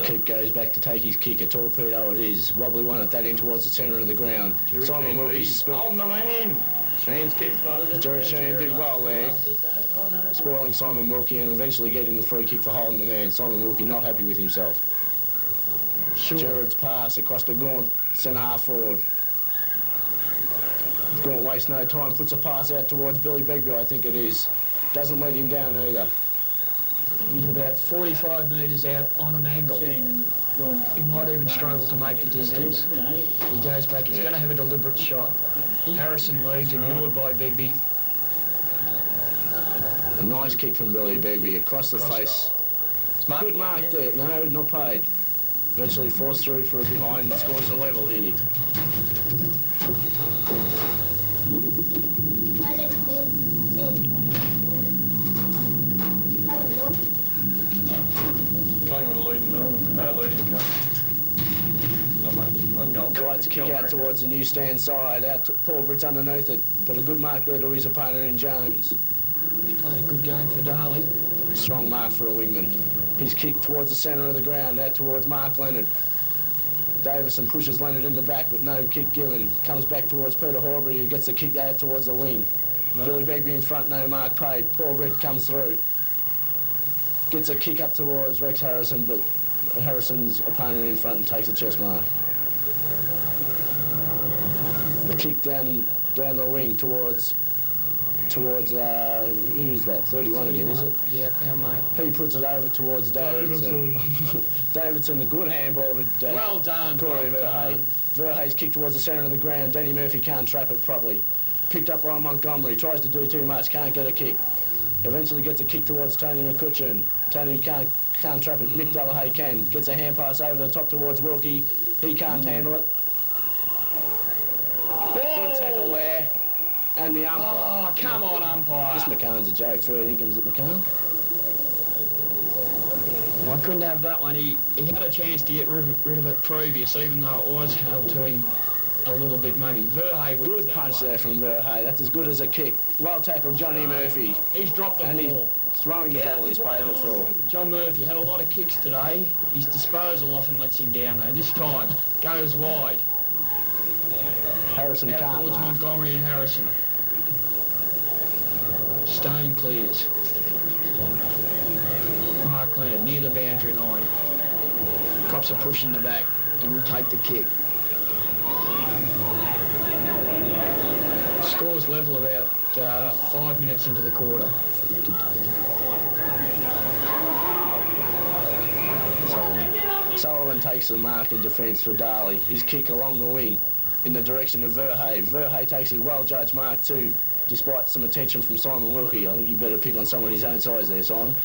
Keith goes back to take his kick. A torpedo it is. Wobbly one at that end towards the centre of the ground. Simon Wilkie on the man. Sheen's kick. Jared Sheen did well there, spoiling Simon Wilkie and eventually getting the free kick for holding the man. Simon Wilkie not happy with himself. Sure. Jared's pass across the Gaunt, centre half forward. Gaunt wastes no time, puts a pass out towards Billy Begbie, I think it is. Doesn't let him down either. He's about 45 metres out on an angle. He might even struggle to make the distance. He goes back. He's going to have a deliberate shot. Harrison leads, ignored by Begbie. A nice kick from Billy Begbie across the face. Good mark there. No, not paid. Eventually forced through for a behind and scores a level here. Kite's kick out towards the Newstand side. Out to Paul Britt's underneath it. But a good mark there to his opponent in Jones. He's played a good game for Darley. Strong mark for a wingman. His kick towards the centre of the ground, out towards Mark Leonard. Davison pushes Leonard in the back, but no kick given. Comes back towards Peter Horbury, who gets the kick out towards the wing. No. Billy Begbie in front, no mark paid. Paul Britt comes through. Gets a kick up towards Rex Harrison, but Harrison's opponent in front and takes a chest mark. The kick down the wing towards who's that? 31 again, is it? Yeah, our mate. He puts it over towards Davidson. Davidson, a good handball to well done, Corey well Verhey. done. Verhey's kicked towards the centre of the ground. Danny Murphy can't trap it properly. Picked up by Montgomery, tries to do too much, can't get a kick. Eventually gets a kick towards Tony McCutcheon. Tony can't trap it. Mick Delahaye can. Gets a hand pass over the top towards Wilkie. He can't handle it. Good tackle there. And the umpire. Oh, come on, umpire. This McCann's a joke. Fair dinkum, at McCann. Well, I couldn't have that one. He had a chance to get rid of it previous, even though it was held to him a little bit maybe. Verhey wins good punch there from Verhey. That's as good as a kick. Well tackled, Johnny Murphy. He's dropped the ball. He's throwing the ball. He's paid it for. John Murphy had a lot of kicks today. His disposal often lets him down though. This time goes wide. Harrison out can't towards mark. Montgomery and Harrison. Stone clears. Mark Leonard near the boundary line. Cops a push in the back and will take the kick. Scores level about 5 minutes into the quarter. Sullivan takes the mark in defence for Darley. His kick along the wing in the direction of Verhey. Verhey takes a well-judged mark too, despite some attention from Simon Wilkie. I think you better pick on someone his own size there, Simon.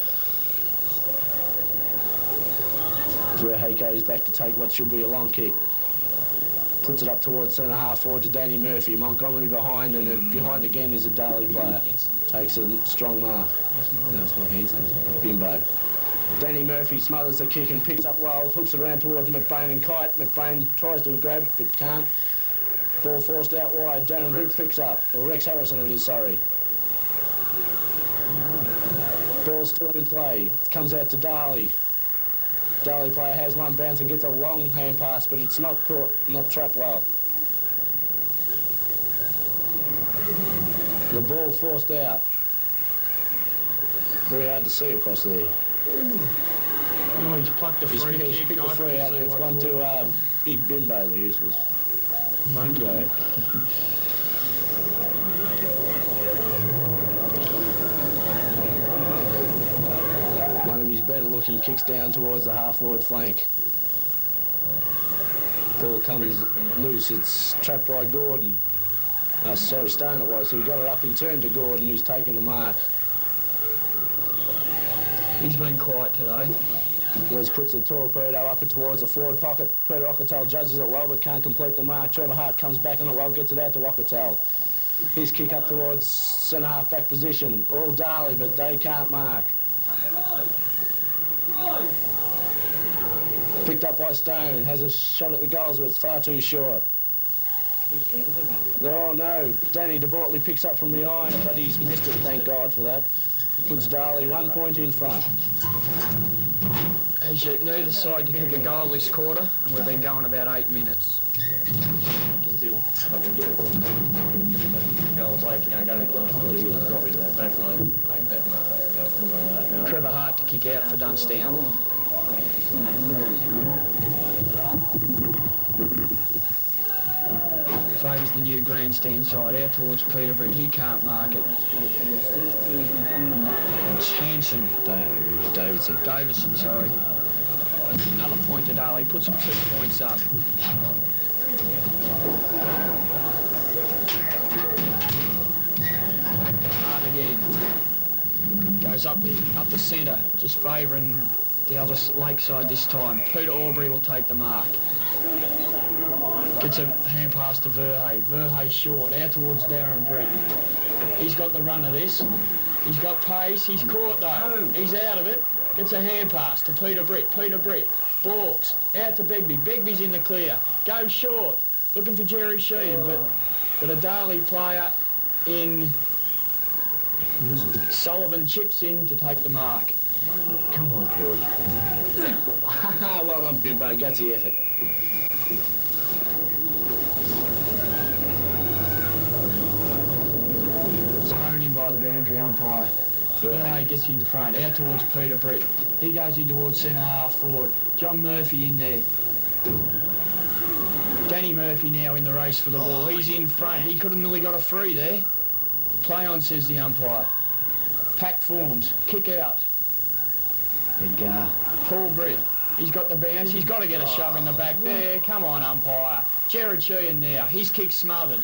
Verhey goes back to take what should be a long kick. Puts it up towards centre half forward to Danny Murphy. Montgomery behind, and behind again is a Darley player. Takes a strong mark. No, it's not Hanson. Bimbo. Danny Murphy smothers the kick and picks up well, hooks it around towards McBain and Kite. McBain tries to grab but can't. Ball forced out wide. Darren Britt picks up. Or Rex Harrison it is, sorry. Ball still in play. It comes out to Darley. Darley player has one bounce and gets a long hand pass, but it's not caught, not trapped well. The ball forced out. Very hard to see across there. Oh, he's plucked the free kick. He's picked the free out and it's gone to Big Bimbo, the useless. Monkey. One of his better looking kicks down towards the half-forward flank. Ball comes loose. It's trapped by Gordon. Sorry, Stone it was. So he got it up in turn to Gordon, who's taken the mark. He's been quiet today. Wes puts the torpedo up and towards the forward pocket. Peter Ockertell judges it well but can't complete the mark. Trevor Hart comes back on it well, gets it out to Ockertell. His kick up towards centre half back position. All Darley, but they can't mark. Picked up by Stone, has a shot at the goals, but it's far too short. Oh no, Danny DeBortley picks up from behind, but he's missed it, thank God for that. Puts Darley 1 point in front. As yet, neither side to kick a goal this quarter, and we've been going about 8 minutes. Still, I can get it. Go away. go to the last one, he'll drop into that back line, take that mark. Trevor Hart to kick out for Dunnstown. Favours the new grandstand side, out towards Peterborough. He can't mark it. It's Hanson. Davidson, sorry. Another point to Darley. Puts them 2 points up. Hart again. Goes up the centre, just favouring the other lakeside this time. Peter Aubrey will take the mark. Gets a hand pass to Verhey. Verhey short, out towards Darren Britt. He's got the run of this. He's got pace. He's caught though. He's out of it. Gets a hand pass to Peter Britt. Peter Britt balks out to Begbie. Begbie's in the clear. Goes short. Looking for Jerry Sheehan, but a Darley player in Sullivan chips in to take the mark. Come on, Corey. Well done, Bimbo. Gutsy effort. Thrown in by the boundary umpire. Verhey gets in front, out towards Peter Britt. He goes in towards centre half forward. John Murphy in there. Danny Murphy now in the race for the ball. He's in front. He could have nearly got a free there. Play on, says the umpire. Pack forms. Kick out. Edgar. Paul Britt. He's got the bounce. He's got to get a shove in the back there. Come on, umpire. Jared Sheehan now. His kick smothered.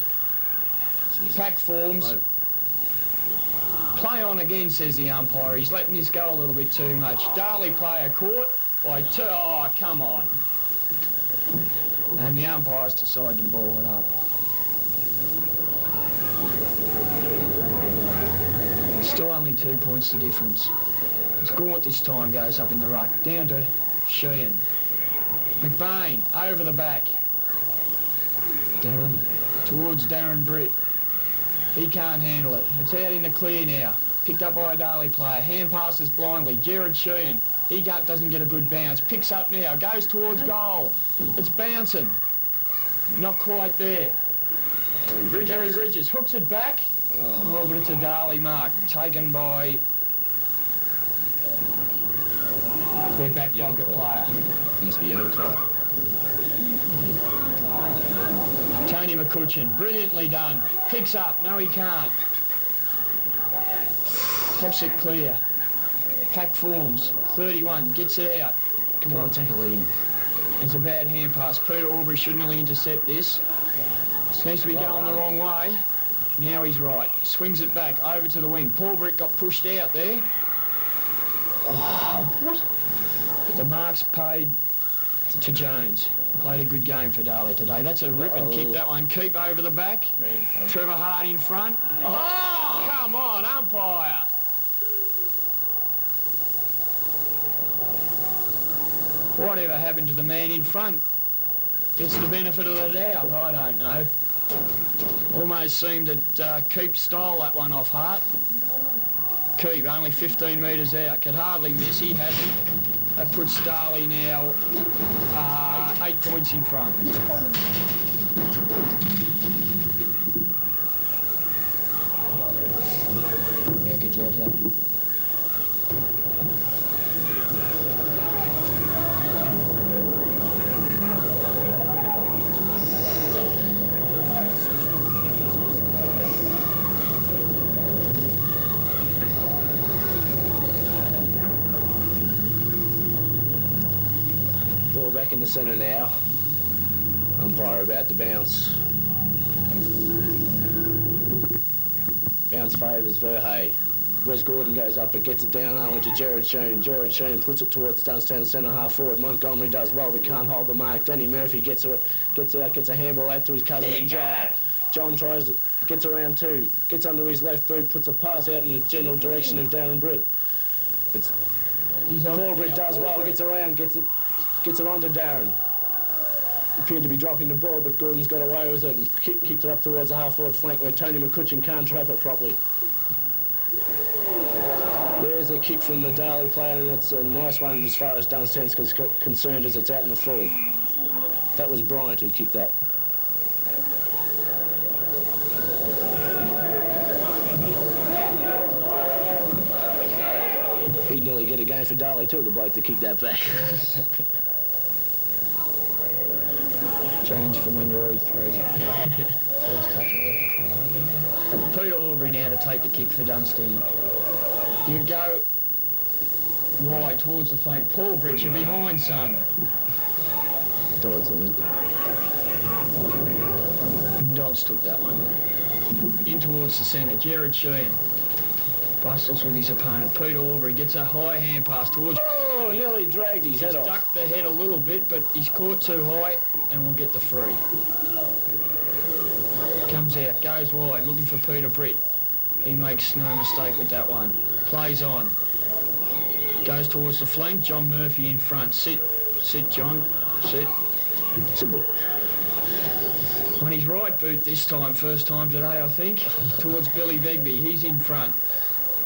Pack forms. Play on again, says the umpire. He's letting this go a little bit too much. Darley player caught by 2. Oh, come on. And the umpires decide to ball it up. Still only 2 points the difference. It's Gaunt this time, goes up in the ruck. Down to Sheehan. McBain, over the back. Darren. Towards Darren Britt. He can't handle it. It's out in the clear now. Picked up by a Darley player. Hand passes blindly. Jared Sheehan. He doesn't get a good bounce. Picks up now. Goes towards goal. It's bouncing. Not quite there. Gary Bridges hooks it back. Oh, but it's a Darley mark. Taken by their back pocket player. Must be Youngcott. Tony McCutcheon, brilliantly done. Picks up, no he can't. Pops it clear. Pack forms, 31, gets it out. Come on, tackle him. It's a bad hand pass. Peter Aubrey shouldn't really intercept this. Seems to be going the wrong way. Now he's right. Swings it back, over to the wing. Paul Britt got pushed out there. Oh, what? But the mark's paid to Jones. Played a good game for Darley today. That's a ripping kick, that one. Keep over the back. Trevor Hart in front. Oh, come on, umpire. Whatever happened to the man in front? Gets the benefit of the doubt, I don't know. Almost seemed that Keep stole that one off Hart. Keep only 15 metres out. Could hardly miss, he hasn't. That puts Darley now 8 points in front. Yeah, good job, yeah. Ball back in the centre now. Umpire about to bounce. Bounce favours Verhey. Wes Gordon goes up but gets it down only to Jared Sheehan. Jared Sheehan puts it towards Dunnstown centre half forward. Montgomery does well but can't hold the mark. Danny Murphy gets out, gets a handball out to his cousin John. John gets around two, gets under his left boot, puts a pass out in the general direction of Darren Britt. Paul Britt does well, gets around, gets it onto Darren. Appeared to be dropping the ball, but Gordon's got away with it and kicked it up towards the half-forward flank where Tony McCutcheon can't trap it properly. There's a kick from the Darley player, and that's a nice one as far as Dunnstown's concerned, as it's out in the full. That was Bryant who kicked that. He'd nearly get a game for Darley too, the bloke to kick that back. Change from Winderoo throws it. First touch of Peter Aubrey now to take the kick for Dunnstown. You go wide towards the flank. Paul Bridge, you're behind, son. Dodds on it. Dodds took that one. In towards the centre. Jared Sheehan bustles with his opponent. Peter Aubrey gets a high hand pass towards... Oh, nearly dragged his head off. He's ducked the head a little bit, but he's caught too high and will get the free. Comes out, goes wide, looking for Peter Britt. He makes no mistake with that one. Plays on. Goes towards the flank. John Murphy in front. Sit, John. Sit. Simple. On his right boot this time, first time today, I think, towards Billy Begbie. He's in front.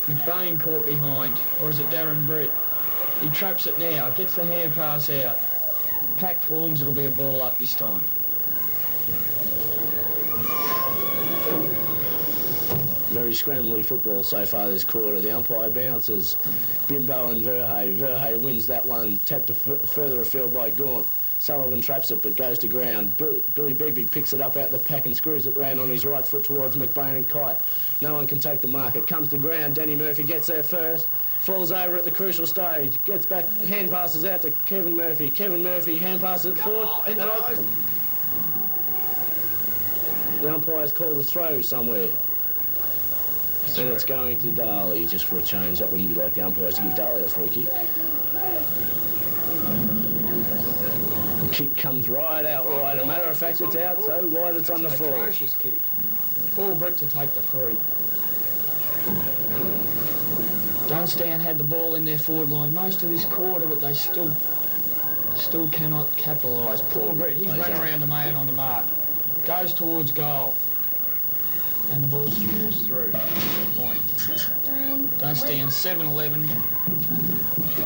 McBain caught behind, or is it Darren Britt? He traps it now, gets the hand pass out. Pack forms, it'll be a ball up this time. Very scrambly football so far this quarter. The umpire bounces. Bimbo and Verhey. Verhey wins that one, tapped further afield by Gaunt. Sullivan traps it but goes to ground. Billy Begbie picks it up out the pack and screws it round on his right foot towards McBain and Kite. No one can take the mark. It comes to ground. Danny Murphy gets there first. Falls over at the crucial stage. Gets back, hand passes out to Kevin Murphy. Kevin Murphy hand passes it forward. The umpire's called a throw somewhere. And it's going to Darley just for a change. That wouldn't be like the umpires to give Darley a free kick. The kick comes right out wide. As a matter of fact, it's out so wide it's on the floor. Atrocious kick. Paul Britt to take the free. Dunnstown had the ball in their forward line most of this quarter, but they still cannot capitalise. Paul Britt, he's run around the man on the mark. Goes towards goal. And the ball falls through. Point. Dunnstown 7-11.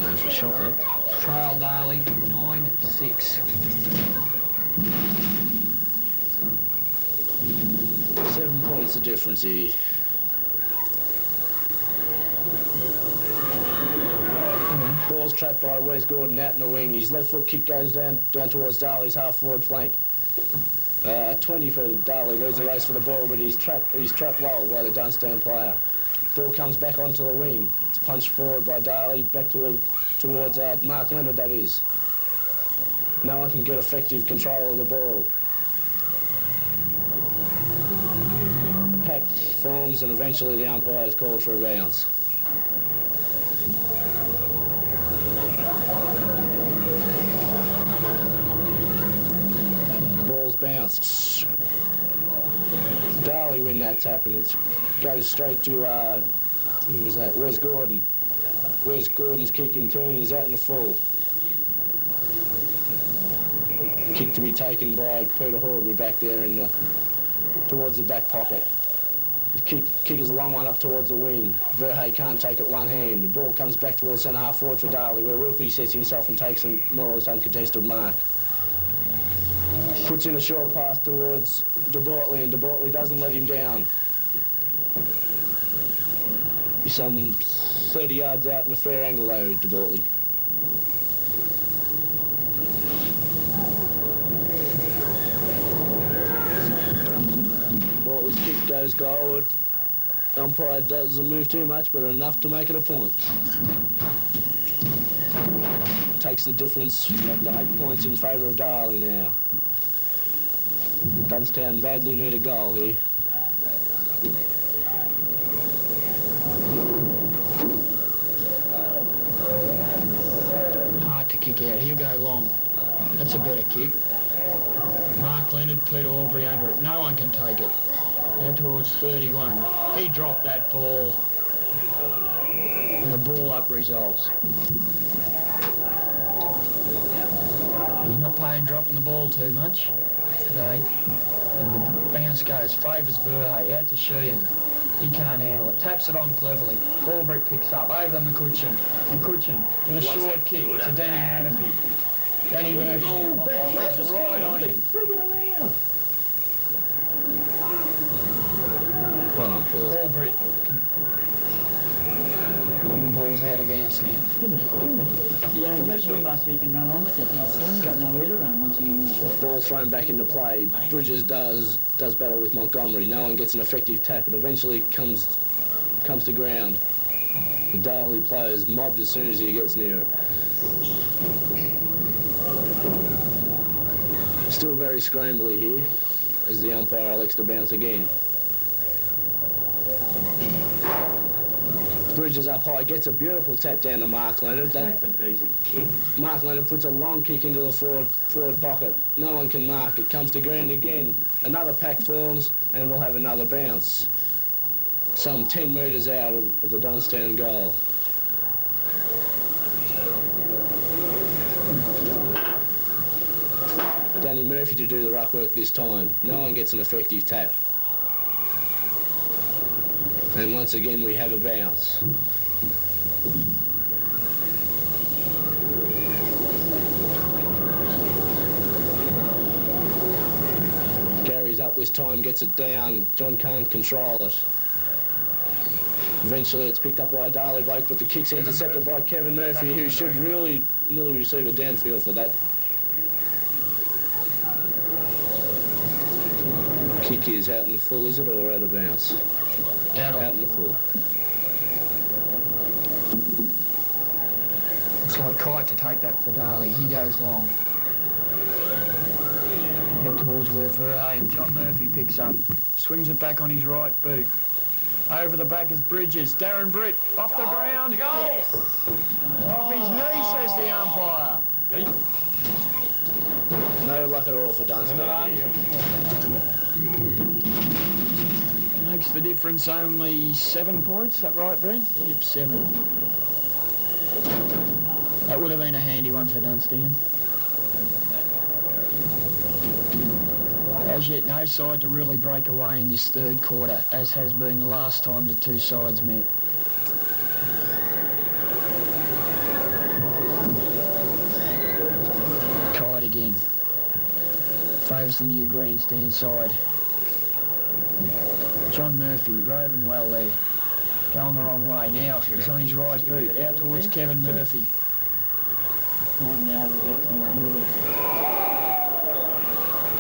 Going for a shot there. Trail Darley 9-6. 7 points of difference here. Ball's trapped by Wes Gordon out in the wing. His left foot kick goes down towards Darley's half-forward flank. 20 for Darley, leads the race for the ball, but he's trapped well by the Dunnstown player. Ball comes back onto the wing. It's punched forward by Darley, back towards Mark Leonard, that is. No one can get effective control of the ball. Pack forms, and eventually the umpire is called for a bounce. Ball's bounced. Darley win that tap, and it goes straight to, who was that? Wes Gordon. Wes Gordon's kick in turn is out in the full. Kick to be taken by Peter Horbury back there in towards the back pocket. Kick is a long one up towards the wing. Verhey can't take it one hand. The ball comes back towards centre half forward for Darley, where Wilkie sets himself and takes a more or less uncontested mark. Puts in a short pass towards De Bortley, and De Bortley doesn't let him down. Be some 30 yards out in a fair angle though, De Bortley. Bortley's kick goes goalward. Umpire doesn't move too much, but enough to make it a point. Takes the difference back to 8 points in favour of Darley now. Dunnstown badly need a goal here. Hard to kick out. He'll go long. That's a better kick. Mark Leonard, Peter Aubrey under it. No one can take it. Now towards 31. He dropped that ball. And the ball up results. He's not playing dropping the ball too much today. And the bounce goes, favours Verhey, out to Sheehan. He can't handle it. Taps it on cleverly. Paul Britt picks up, over to McCutcheon. McCutcheon with a short kick to Danny Murphy. Danny Murphy, that's right on him. Well on, Paul. Paul Britt. The ball's out of bounds now. Yeah, I'm sure he can run on with it now. He's got nowhere to run once you give him a shot. Ball thrown back into play. Bridges does battle with Montgomery. No one gets an effective tap. It eventually comes to ground. The Darley player's mobbed as soon as he gets near it. Still very scrambly here as the umpire elects to bounce again. Bridges up high, gets a beautiful tap down to Mark Leonard. That's a decent kick. Mark Leonard puts a long kick into the forward pocket. No one can mark. It comes to ground again. Another pack forms and we'll have another bounce. Some 10 metres out of the Dunnstown goal. Danny Murphy to do the ruck work this time. No one gets an effective tap. And once again we have a bounce. Gary's up this time, gets it down. John can't control it. Eventually it's picked up by a Darley bloke, but the kick's intercepted by Kevin Murphy, who should really receive a downfield for that. Kick is out in the full, is it, or out of bounds? Out in the full. Looks like Kite to take that for Darley. He goes long. Out towards where Verhey. John Murphy picks up. Swings it back on his right boot. Over the back is Bridges. Darren Britt off the ground. Yes. Off his knee, says the umpire. No luck at all for Dunnstown here. Makes the difference only 7 points. Is that right, Brent? Yep, 7. That would have been a handy one for Dunnstown. As yet, no side to really break away in this third quarter, as has been the last time the two sides met. Kite again. Favours the new grandstand side. John Murphy, roving well there. Going the wrong way. Now he's on his right boot, out towards Kevin Murphy.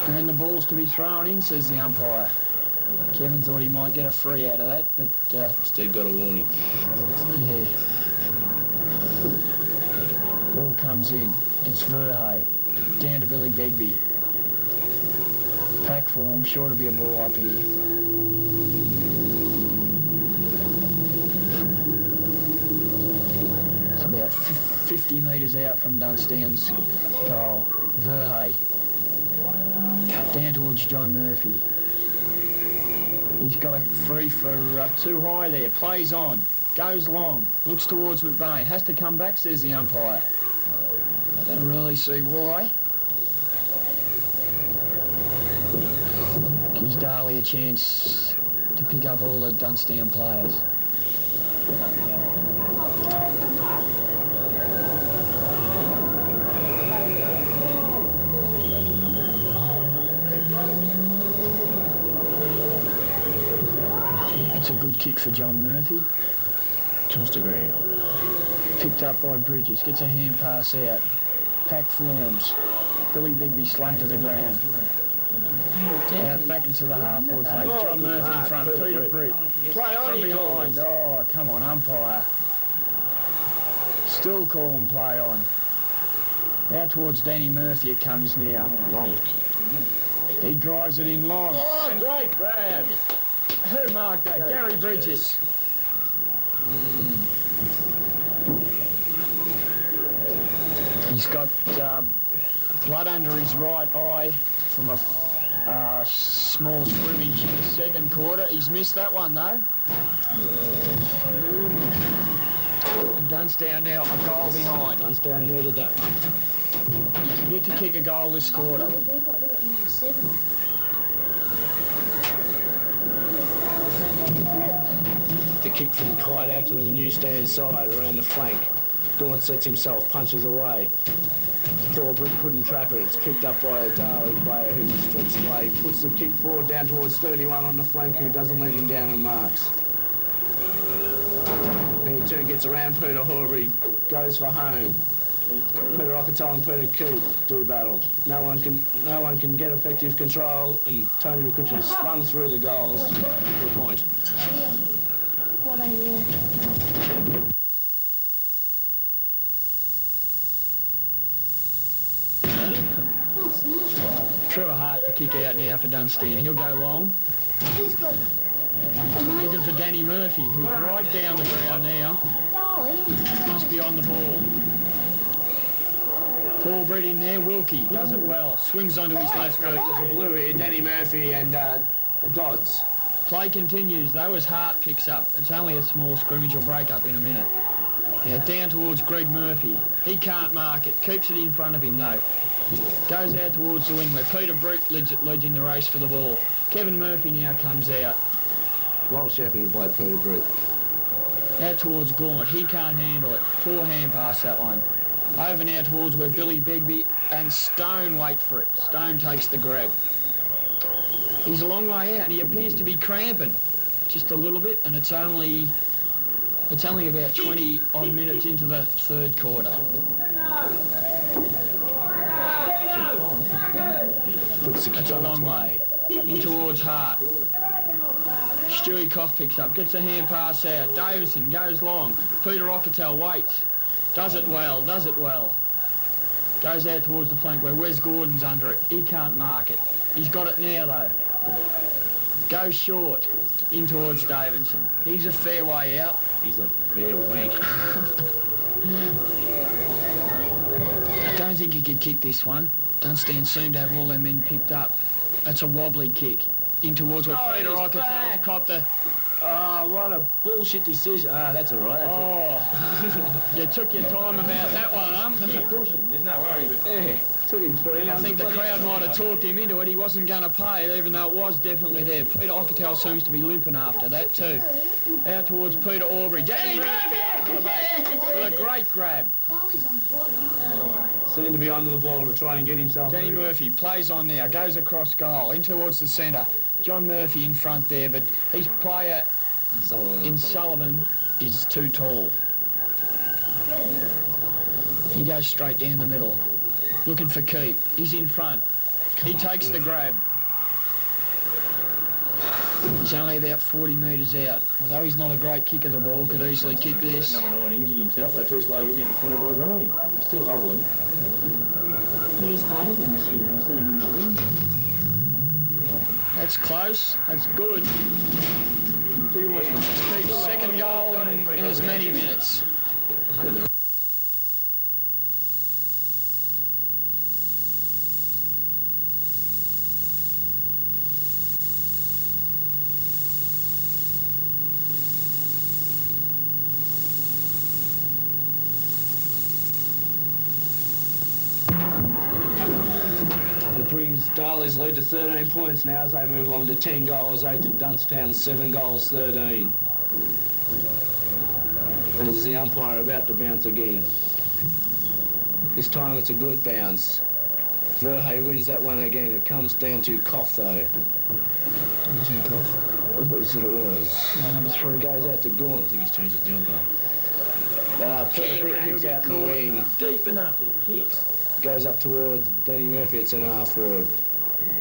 And the ball's to be thrown in, says the umpire. Kevin thought he might get a free out of that, but... Instead got a warning. Yeah. Ball comes in. It's Verhey. Down to Billy Begbie. Pack form, sure to be a ball up here. It's about 50 metres out from Dunnstown's goal. Verhey. Down towards John Murphy. He's got a free for too high there. Plays on. Goes long. Looks towards McBain. Has to come back, says the umpire. I don't really see why. Gives Darley a chance to pick up all the Dunnstown players. It's a good kick for John Murphy. Comes to ground. Picked up by Bridges. Gets a hand pass out. Pack forms. Billy Begbie slung to the ground. Out back into the half-forward flank. John Murphy in front. Peter Britt. Play on, From behind. Oh, come on, umpire. Still calling play on. Out towards Danny Murphy it comes now. Long. He drives it in long. Oh, great grab. Who marked that? Gary Bridges. He's got blood under his right eye from a small scrimmage in the second quarter. He's missed that one though. And Dunnstown now a goal behind. Dunnstown needed that one. Yet to kick a goal this quarter. They got 9-7. The kick from Kite out to the new stand side around the flank. Gaunt sets himself, punches away. Poor Britt couldn't trap it. It's picked up by a Darley player who stretches away, puts the kick forward down towards 31 on the flank, who doesn't let him down and marks. And he turn gets around Peter Horbury, goes for home. Peter Rocketel and Peter Keith do battle. No one can get effective control, and Tony McCutcheon slung through the goals for a point. True Hart to kick out now for Dunnstown. He'll go long. Looking for Danny Murphy, who's right down the ground now. Must be on the ball. Paul Brett in there. Wilkie does it well. Swings onto his left foot. There's a blue here, Danny Murphy and Dodds. Play continues though as Hart picks up. It's only a small scrimmage. Will break up in a minute. Now down towards Greg Murphy. He can't mark it. Keeps it in front of him though. Goes out towards the wing where Peter Brett leads in the race for the ball. Kevin Murphy now comes out. Well shepherded by Peter Brett. Out towards Gaunt. He can't handle it. Poor hand pass that one. Over now towards where Billy Begbie and Stone wait for it. Stone takes the grab. He's a long way out and he appears to be cramping just a little bit, and it's only about 20 odd minutes into the third quarter. That's a long way. In towards Hart. Stewie Koff picks up, gets a hand pass out. Davison goes long. Peter Rocketel waits. Does it well, does it well. Goes out towards the flank where Wes Gordon's under it. He can't mark it. He's got it now though. Goes short. In towards Davison. He's a fair way out. He's a fair wank. I don't think he could kick this one. Dunnstown seemed to have all their men picked up. It's a wobbly kick. In towards where Peter Rocketel's copped the... Oh, what a bullshit decision. Ah, that's all right. You took your time about that one, Keep pushing, there's no worry. But Yeah, took him 3 I think the crowd might have talked him into it. He wasn't going to pay it, even though it was definitely there. Peter Rocketel seems to be limping after that too. Out towards Peter Aubrey. Danny Murphy after the back with a great grab. Seemed to be under the ball to try and get himself Danny moving. Murphy plays on now, goes across goal, in towards the centre. John Murphy in front there, but his player in Sullivan is too tall. He goes straight down the middle, looking for keep. He's in front. He takes the grab. He's only about 40 metres out. Although he's not a great kicker of the ball, could easily kick this. number 9 injured himself. They're too slow getting in the corner boys running him. He's still hobbling. He's harder than this year. I've seen him in the ring. That's close. That's good. Keeps second goal in as many minutes. It brings Darley's lead to 13 points now as they move along to 10 goals, 8 to Dunnstown's 7 goals, 13. As the umpire about to bounce again. This time it's a good bounce. Verhey wins that one again. It comes down to Koff though. It wasn't Koff. That's what you said it was. No, number 3. Goes out to Gaunt. I think he's changed his jumper. Peter Britt kicks out in the wing. Deep enough, he kicks. Goes up towards Danny Murphy at centre half forward.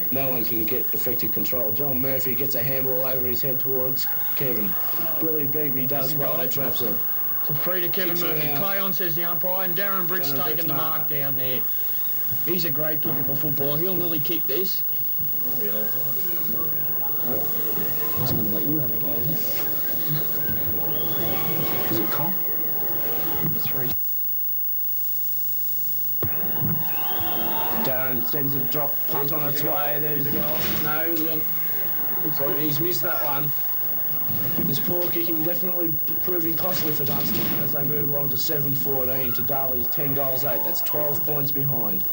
No one can get effective control. John Murphy gets a handball over his head towards Kevin. Billy Begbie does well and traps it. It's a free to Kevin Kicks Murphy. around. Play on, says the umpire, and Darren Britt's taken the mark down there. He's a great kicker for football. He'll nearly kick this. I was going to let you have a go. Is it Koff? Number 3. Darren sends a drop punt on its way. There's a goal. No, he's missed that one. This poor kicking definitely proving costly for Dunnstown as they move along to 7-14 to Darley's 10 goals 8. That's 12 points behind.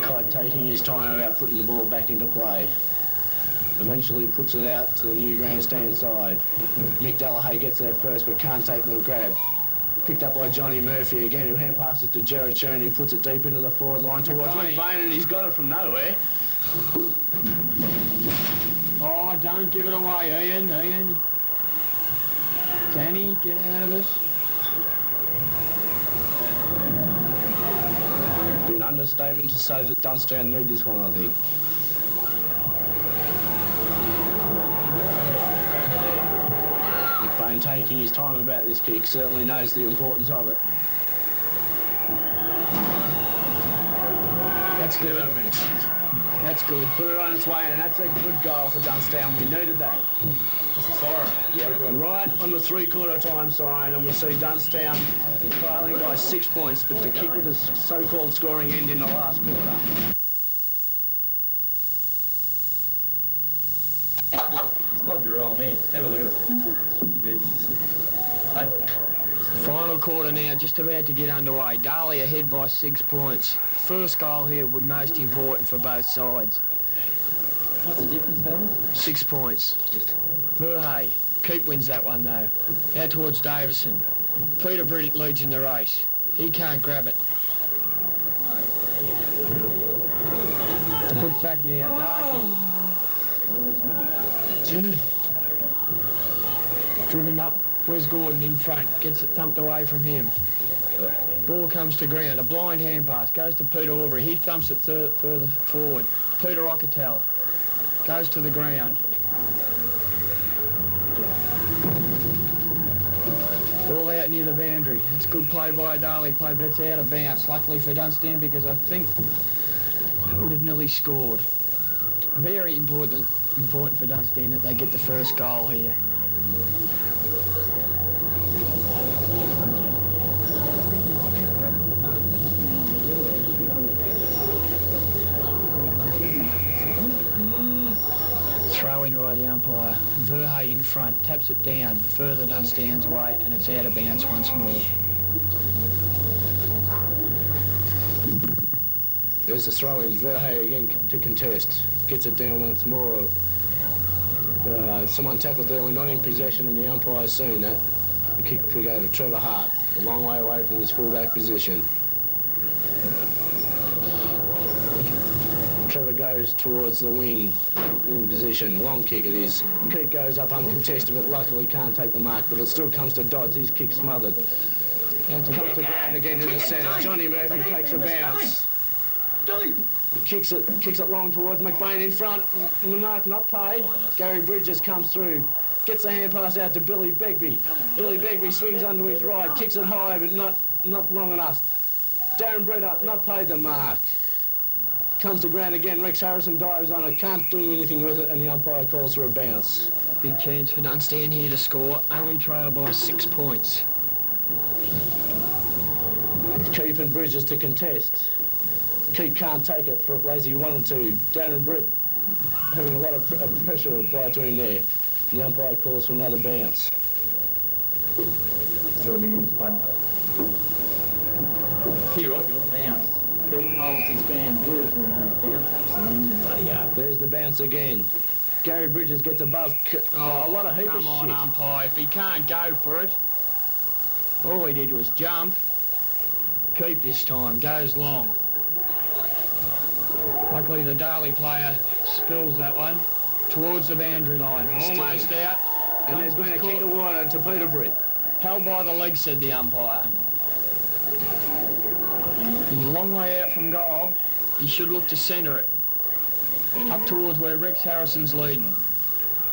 Clyde taking his time about putting the ball back into play. Eventually puts it out to the new grandstand side. Mick Delahaye gets there first but can't take the grab. Picked up by Johnny Murphy again, who hand passes to Jared Chern, who puts it deep into the forward line towards McBain, and he's got it from nowhere. Oh, don't give it away, Ian. Danny, get out of this. Be an understatement to say that Dunnstown need this one, I think. McBain taking his time about this kick, certainly knows the importance of it. That's good. That's good. Put it on its way, and that's a good goal for Dunnstown. We needed that. That's a siren. Yeah, right on the three-quarter time siren, and we see Dunnstown trailing by 6 points, but the kick with a so-called scoring end in the last quarter. It's not your old man. Have a look at it. Hey? Final quarter now, just about to get underway. Darley ahead by 6 points. First goal here will be most important for both sides. What's the difference, fellas? 6 points. Verhey. Keep wins that one, though. Out towards Davison. Peter Britt leads in the race. He can't grab it. Put back now. Darky. Driven up. Where's Gordon in front? Gets it thumped away from him. Ball comes to ground. A blind hand pass. Goes to Peter Aubrey. He thumps it further forward. Peter Rocketel goes to the ground. Ball out near the boundary. It's good play by a Darley play, but it's out of bounds. Luckily for Dunnstown, because I think that would have nearly scored. Very important for Dunnstown that they get the first goal here. Throw in by the umpire. Verhey in front, taps it down, further Dunnstown's way, and it's out of bounds once more. There's a throw in. Verhey again to contest. Gets it down once more. Someone tackled there. We're not in possession, and the umpire's seen that. The kick to go to Trevor Hart, a long way away from his fullback position. Trevor goes towards the wing position. Long kick it is. Kick goes up uncontested, but luckily can't take the mark, but it still comes to Dodds. His kick smothered. Comes to ground again to the centre. Johnny Murphy takes a bounce. Kicks it long towards McBain in front. The mark not paid. Gary Bridges comes through. Gets the hand pass out to Billy Begbie. Billy Begbie swings under his right. Kicks it high, but not long enough. Darren Brett up, not paid the mark. Comes to ground again. Rex Harrison dives on it. Can't do anything with it, and the umpire calls for a bounce. Big chance for Dunnstown here to score. Only trail by 6 points. Keep and Bridges to contest. Keep can't take it for as he wanted to. Darren Britt having a lot of pressure applied to him there. The umpire calls for another bounce. 2 minutes, bud. Here, right? Bounce. Keep holds his ground beautifully and bounce. There's the bounce again. Gary Bridges gets above. Oh, what a heap of shit. Come on, umpire. If he can't go for it, all he did was jump. Keep this time. Goes long. Luckily, the Darley player spills that one towards the boundary line. Almost out. And there's been a kick of water to Peter Britt. Held by the leg, said the umpire. He's a long way out from goal. He should look to centre it. Up towards where Rex Harrison's leading.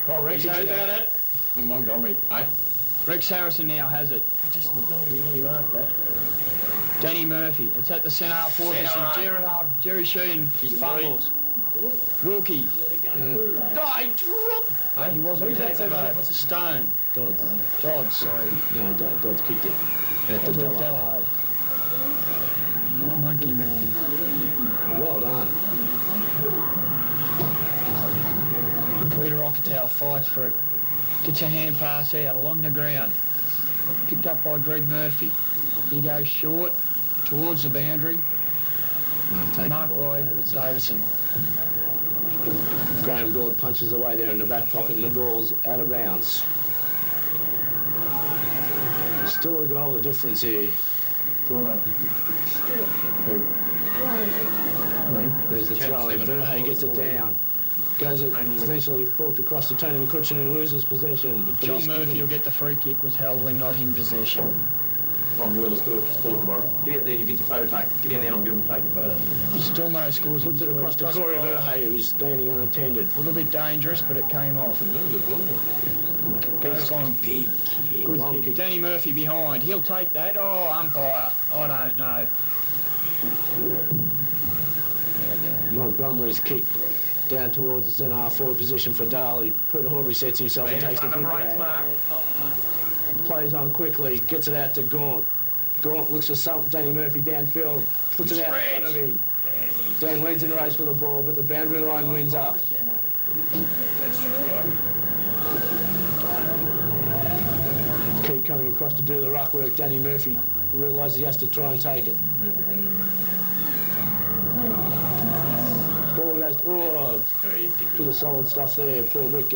Oh, Rex, how about it? Montgomery, eh? Rex Harrison now has it. Just Montgomery, really marked that. Danny Murphy. It's at the centre half forward. Jerry Sheehan fumbles. Wilkie. Oh, he dropped. He wasn't tackled though. Stone. Dodds, sorry. No, Dodds kicked it. At the Delay. Monkey man. Well done. Peter Rocketel fights for it. Gets a hand pass out along the ground. Picked up by Greg Murphy. He goes short towards the boundary. Marked by Davison. Graham Gord punches away there in the back pocket and the ball's out of bounds. Still a goal of difference here. There's the throw in. Verhey gets it down. Goes it eventually forked across to Tony McCutcheon and loses possession. John Murphy will get the free kick, was held when not in possession. On Will, let's do it. Sport tomorrow. Get out there and you get your photo taken. Get in there and I'll get him to take your photo. Still no scores. Puts it across to Corey Verhey, who's standing unattended. A little bit dangerous, but it came off. Goes long. Big kick. Good kick. Danny Murphy behind. He'll take that. Oh, umpire. I don't know. Montgomery's kick down towards the centre half forward position for Darley. Peter Horbury sets himself and takes the good grab. Plays on quickly, gets it out to Gaunt. Gaunt looks for something. Danny Murphy downfield, puts it out in front of him. Dan leads in the race for the ball, but the boundary line wins up. Keep coming across to do the ruck work. Danny Murphy realises he has to try and take it. Ball goes, oh, bit of solid stuff there. Paul Brick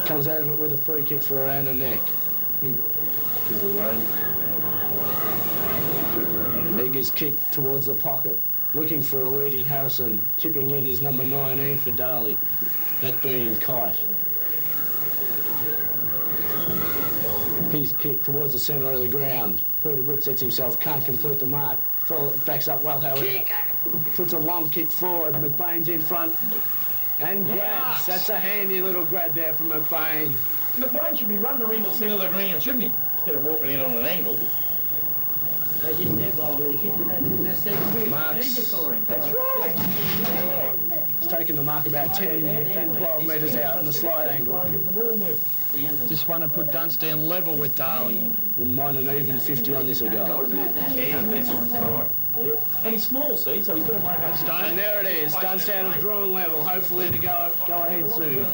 comes out of it with a free kick for around the neck. Egg is kicked towards the pocket, looking for a leading Harrison. Chipping in is number 19 for Darley, that being Kite. He's kicked towards the centre of the ground. Peter Britt sets himself, can't complete the mark. Backs up well, however. Puts a long kick forward. McBain's in front and grabs. That's a handy little grab there from McBain. McBain should be running around the centre of the ground, shouldn't he? Instead of walking in on an angle. Marks. That's right. He's taken the mark about 10, 12 metres out in the slide angle. Just want to put Dunnstown level with Darley. Wouldn't mind an even 50 on this a go. Yeah, that's right. Yeah. And he's small, see, so he's got to make That's done it. And there it is. Dunnstown have drawn level, hopefully to go ahead soon.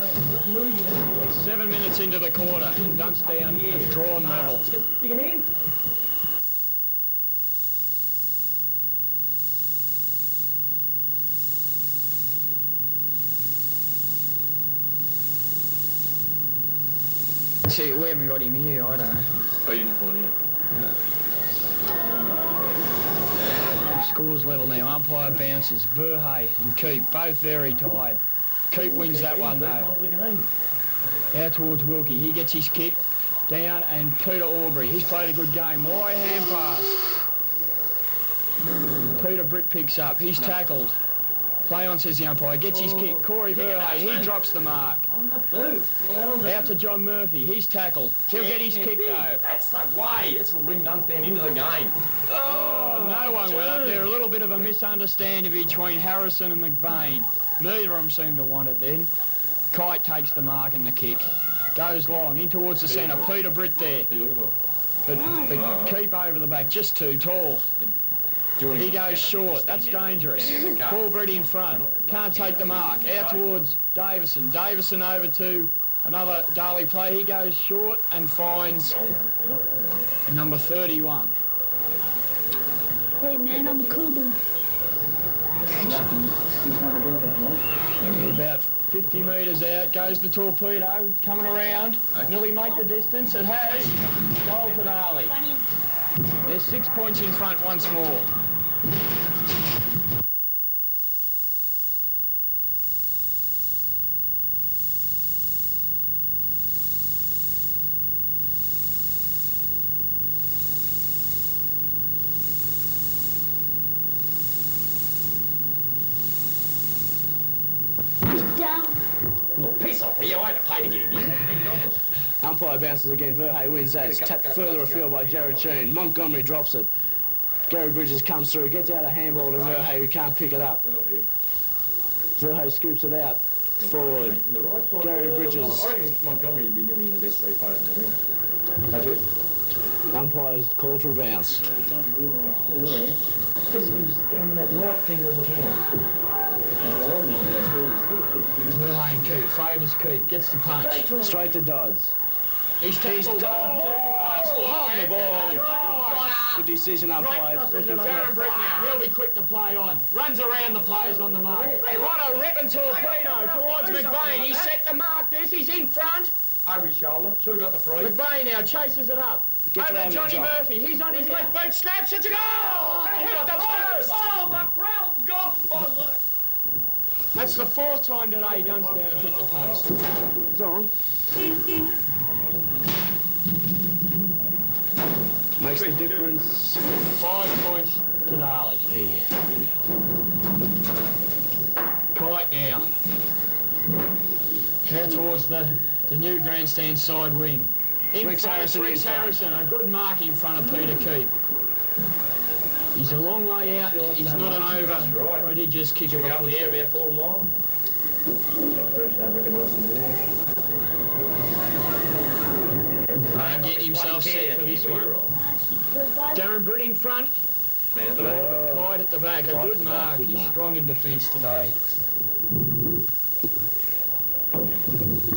7 minutes into the quarter, and Dunnstown have drawn level. You can hear him. See, we haven't got him here, I don't know. Oh, you didn't point out. Scores level now. Umpire bounces. Verhey and Keep, both very tired. Keep wins that one, though. Out towards Wilkie. He gets his kick down, and Peter Aubrey. He's played a good game. Wide hand pass. Peter Britt picks up. He's tackled. Play on, says the umpire. Gets his kick. Corey Verhey, he drops the mark. On the boot. Out to John Murphy. He's tackled. He'll get his kick, though. That's the way. That's what will bring Dunnstown into the game. Oh, no one went up there. A little bit of a misunderstanding between Harrison and McBain. Neither of them seemed to want it then. Kite takes the mark and the kick. Goes long, in towards the centre. Peter Britt there. But Keep over the back, just too tall. He goes short. That's dangerous. Paul Britt in front. Can't take the mark. Out towards Davison. Davison over to another Darley player. He goes short and finds number 31. Hey man, I'm cool. About 50 metres out, goes the torpedo, coming around. Will he make the distance? It has. Goal to Darley. They're 6 points in front once more. Piss off, you I had to pay to get him in. Umpire bounces again. Verhey wins that. It's tapped further afield by Jared Sheen. Montgomery drops it. Gary Bridges comes through, gets out a handball to Verhey, who can't pick it up. Verhey scoops it out forward. Gary Bridges. I reckon Montgomery would be nearly the best street players in the ring. Umpire's called for a bounce. Verhey and Keep. Favours Keep. Gets the punch. Straight to Dodds. He's tackled. On the ball. Good decision, umpire. Darren Britt now. He'll be quick to play on. Runs around the players on the mark. What a ripping torpedo towards McBain. He set the mark. He's in front. Over his shoulder. Should have got the free. McBain now chases it up. Gets Over it to over Johnny John. Murphy. He's on his left boot. Snaps. It's a goal! Hit the post! Oh, the crowd's gone. That's the 4th time today Dunnstown have hit the post. It's on. Makes the difference. 5 points to Darley. Yeah. Kite now. Out towards the new grandstand side wing. In Rex front, Harrison Rex in front. Harrison, a good mark in front of Peter Keep. He's a long way out. He's not an over. right. Prodigious kick of a Up the air football. about 4 mile. Graham getting himself set for this one. Darren Britt in front. Man at the back. Kite at the back. A good mark. He's strong in defence today.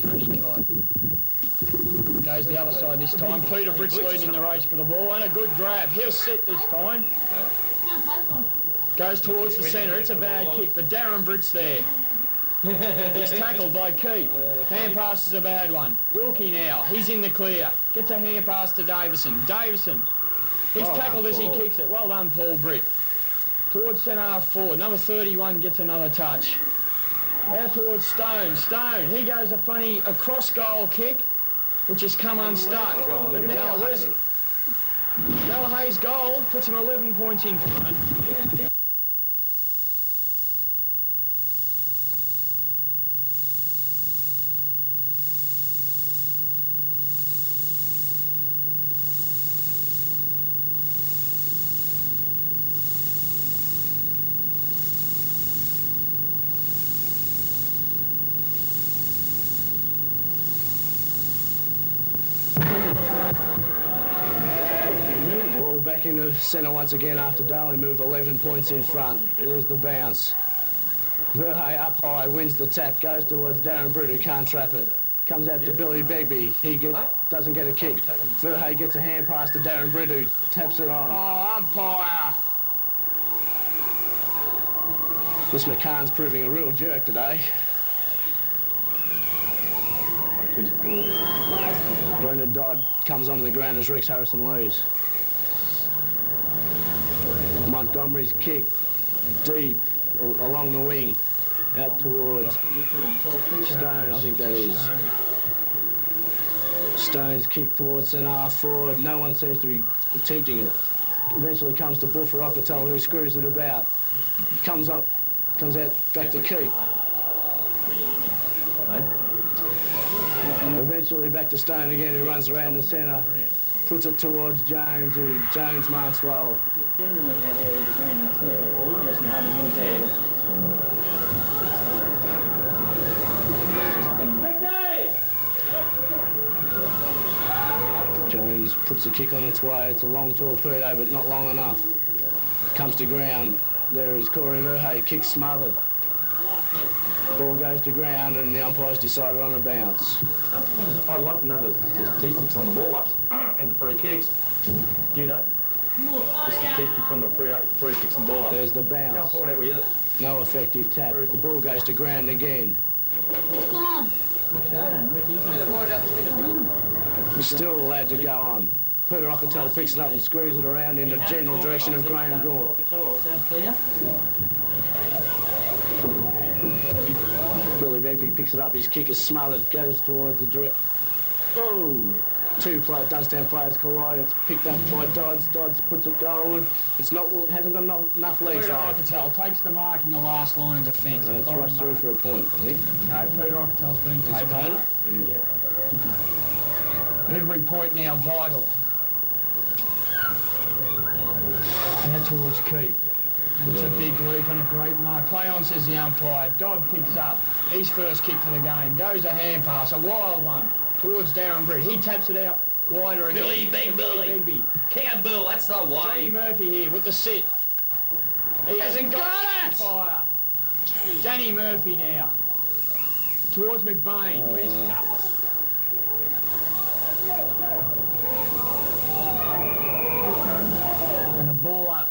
Tony Kite. Goes the other side this time. Peter Britt's leading the race for the ball and a good grab. He'll sit this time. Goes towards the centre. It's a bad kick, but Darren Britt's there. He's tackled by Keith. Hand pass is a bad one. Wilkie now. He's in the clear. Gets a hand pass to Davison. Davison. He's tackled as he kicks it. Well done, Paul Britt. Towards centre half forward. Number 31 gets another touch. Out towards Stone. Stone. He goes a cross goal kick, which has come unstuck. But now where's Delahay's goal? Puts him 11 points in front. Ball back into centre once again after Darley moved 11 points in front. There's the bounce. Verhey up high, wins the tap, goes towards Darren Britt, who can't trap it. Comes out to Billy Begbie. He doesn't get a kick. Verhey gets a hand pass to Darren Britt, who taps it on. Oh, umpire. This McCann's proving a real jerk today. Brendan Dodd comes onto the ground as Rex Harrison leaves. Montgomery's kick deep along the wing out towards Stone, I think that is. Stone's kick towards centre half forward. No one seems to be attempting it. Eventually comes to Buffer Ocketel, who screws it about. Comes out back to Keith. Eventually back to Stone again, who runs around the centre, puts it towards Jones, who Jones marks well. Jones puts a kick on its way. It's a long torpedo, but not long enough. Comes to ground. There is Corey Verhey, kick smothered. Ball goes to ground and the umpire's decided on a bounce. I'd like to know the statistics on the ball ups and the free kicks. Do you know? The statistics on the free kicks and ball ups. There's the bounce. No effective tap. The ball goes to ground again. Still allowed to go on. Peter Ocketel picks it up and screws it around in the general direction of Graham Gaunt. Billy Begbie picks it up, his kick is smothered, goes towards the direct... Oh! Dunnstown players collide, it's picked up by Dodds. Dodds puts it goalward. Hasn't got enough legs Peter though. Ocketel takes the mark in the last line of defence. It's rushed through for a point, I think. No, Peter Ocketel's been paid back. Yeah. Every point now vital. Now towards Keith. It's a big leap and a great mark. Play on, says the umpire. Dodd picks up his first kick for the game. Goes a hand pass, a wild one, towards Darren Britt. He taps it out wider again. Billy, big Billy. Begbie. Kick a bull, that's the Johnny way. Murphy here with the sit. He hasn't got it! Fire. Danny Murphy now. Towards McBain. Oh, he's gutless. And a ball up.